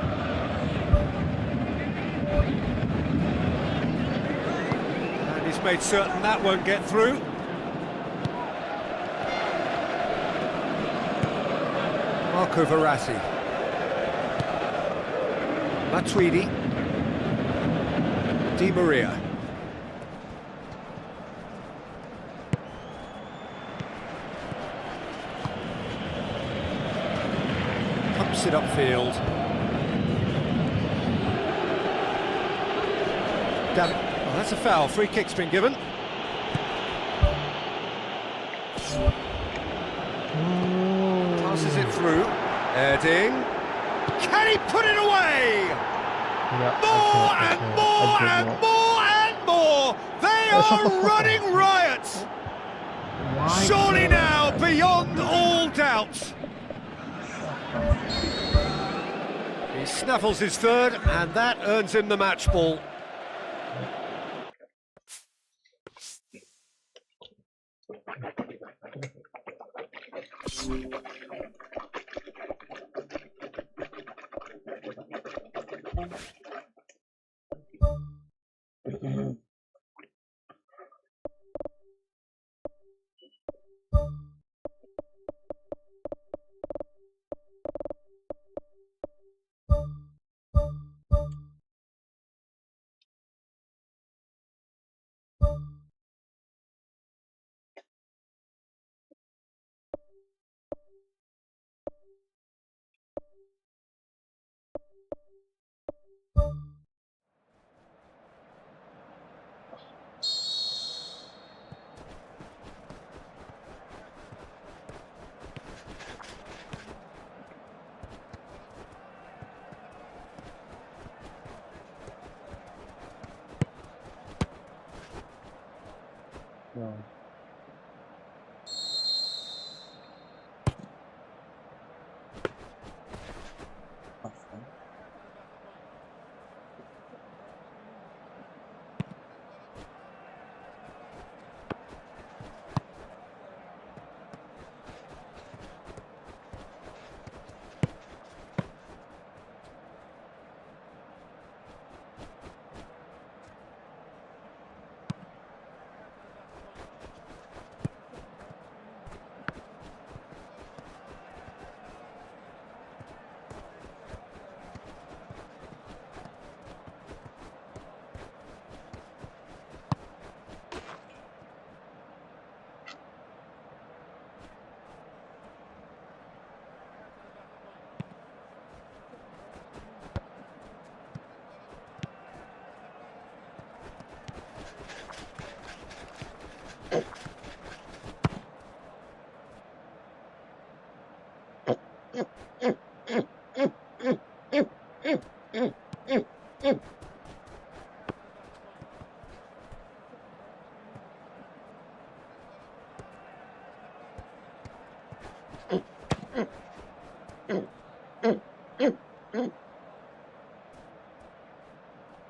He's made certain that won't get through. Marco Verratti. Matuidi. Di Maria. Pumps it upfield. Oh, that's a foul. Free kick's been given. Passes it through. Erding. Can he put it away? Yeah, More and more I did and not. more and more! They Shut the are fuck running up. riot! Why Surely can't now, I beyond all doubt! He snaffles his third, and that earns him the match ball. No.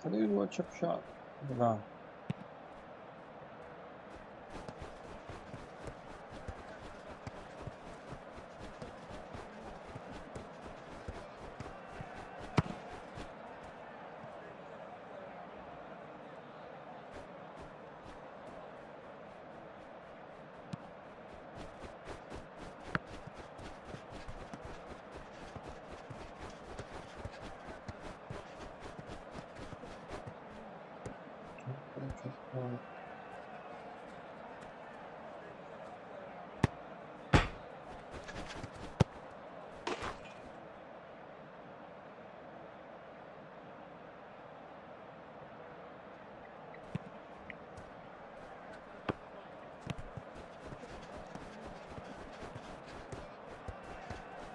I didn't watch a shot. No.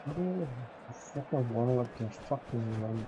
Oh, I fucking want like a fucking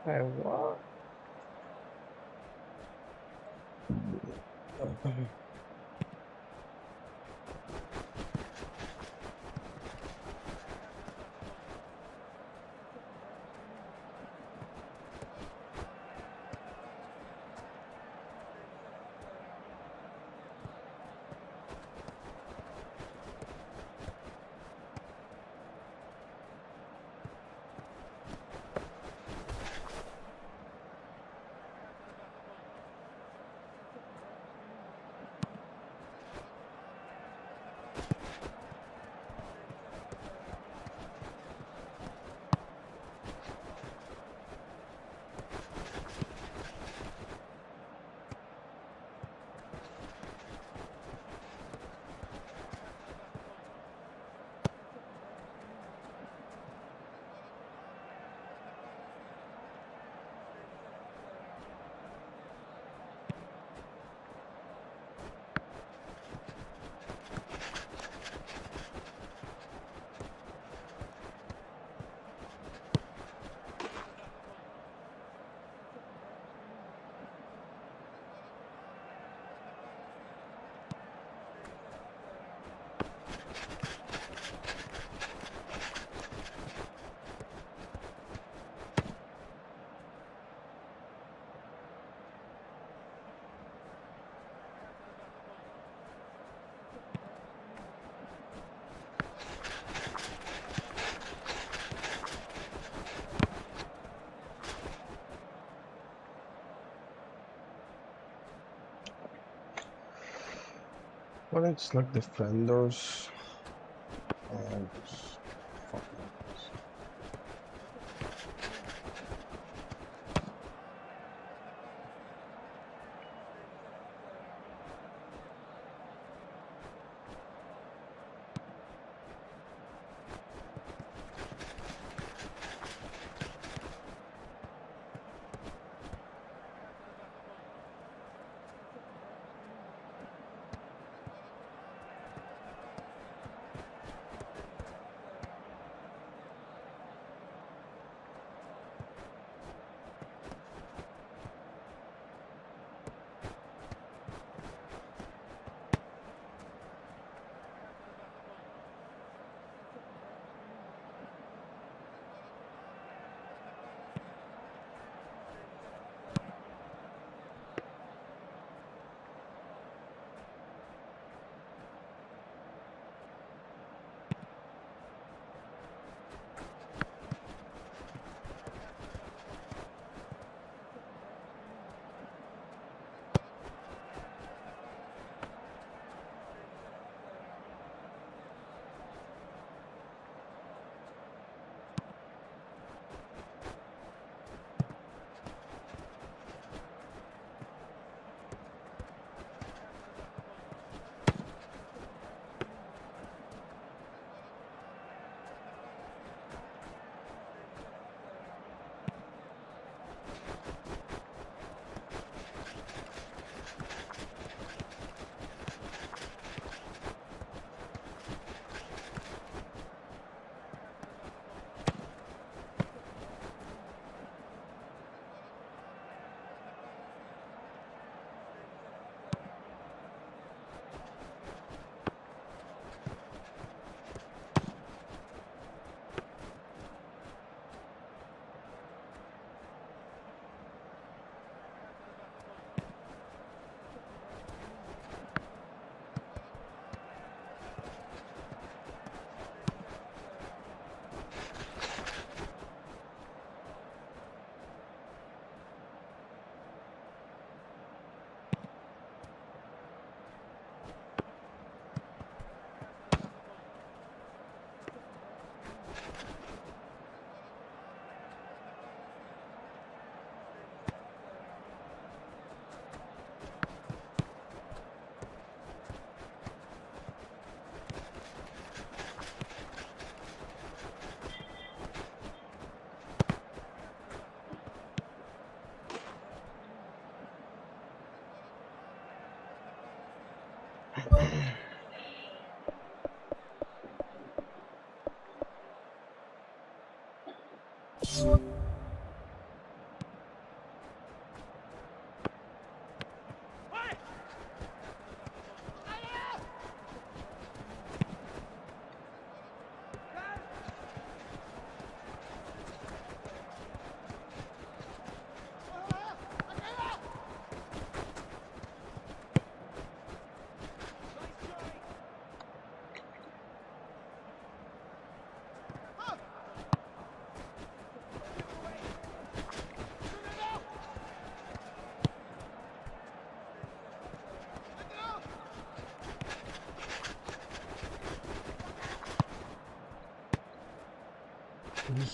Hey, what? Well, it's like defenders and fucking.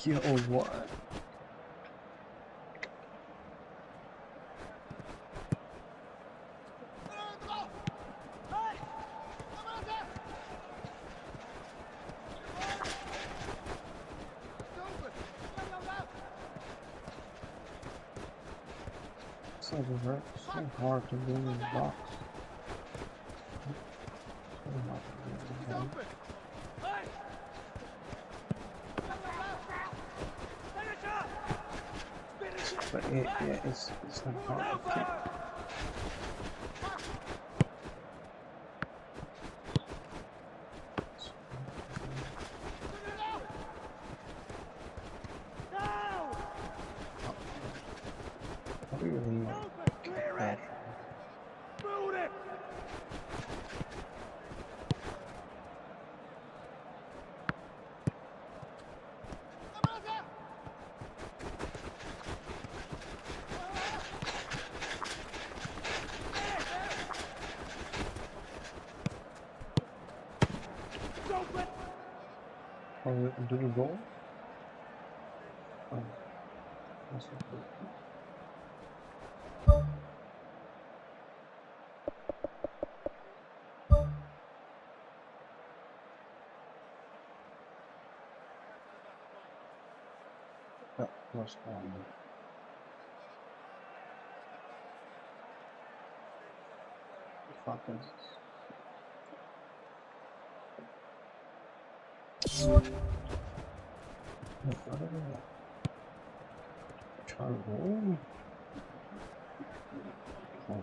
Yeah, or what? It's like so hard to win in the box. So hard to win in the box. But it's not hard to kick. I don't even know. Bad. Oh, did you go? Oh, that's okay. Yeah, was on. Fuck is this? Charlie. Oh.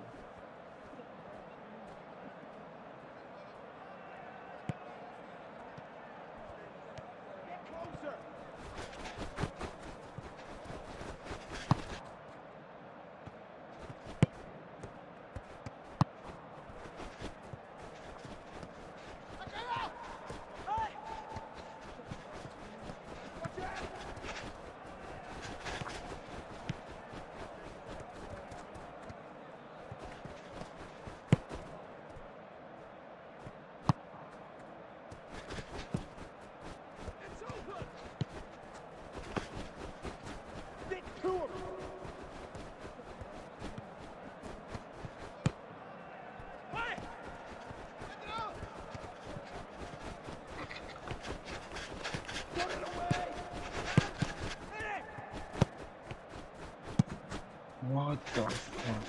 What the fuck?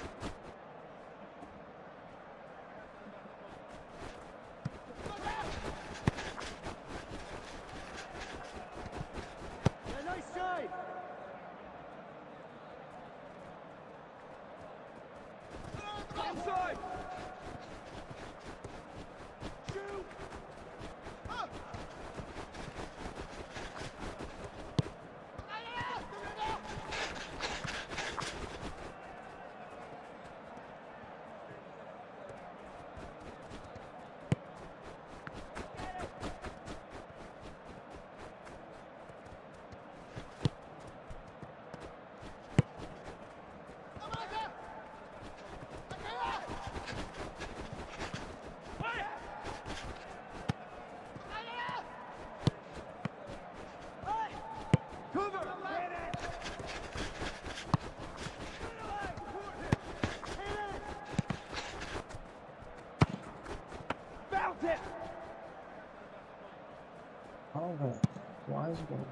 Nice save! Offside! Shoot! Up! How the? Why is it going?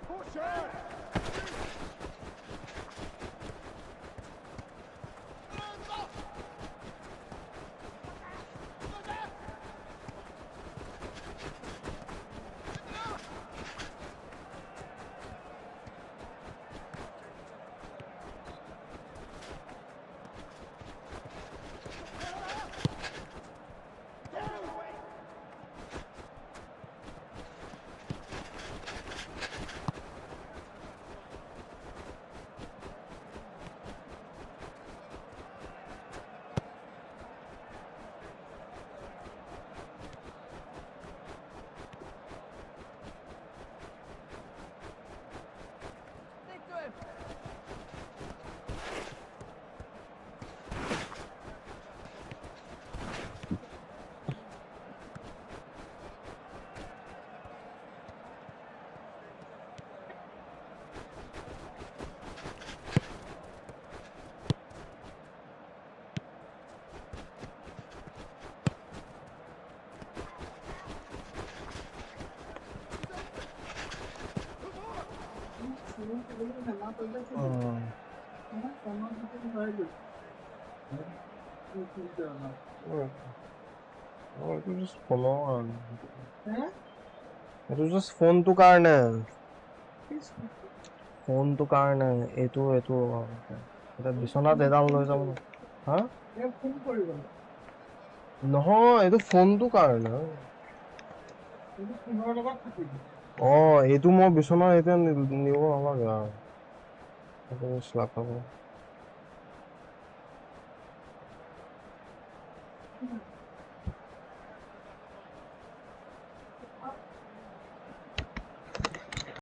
Push her! Oh, it was just full on. It was just phone to karne. Phone to karne. Etu. এটা বিছনাত এডাল লৈ যাব ন হা নহয় এইটো ফোনটো কাৰণে অ এইটো মই বিছনাত এতিয়া নিব নালাগে আৰু সেইটো শ্লাক হ'ব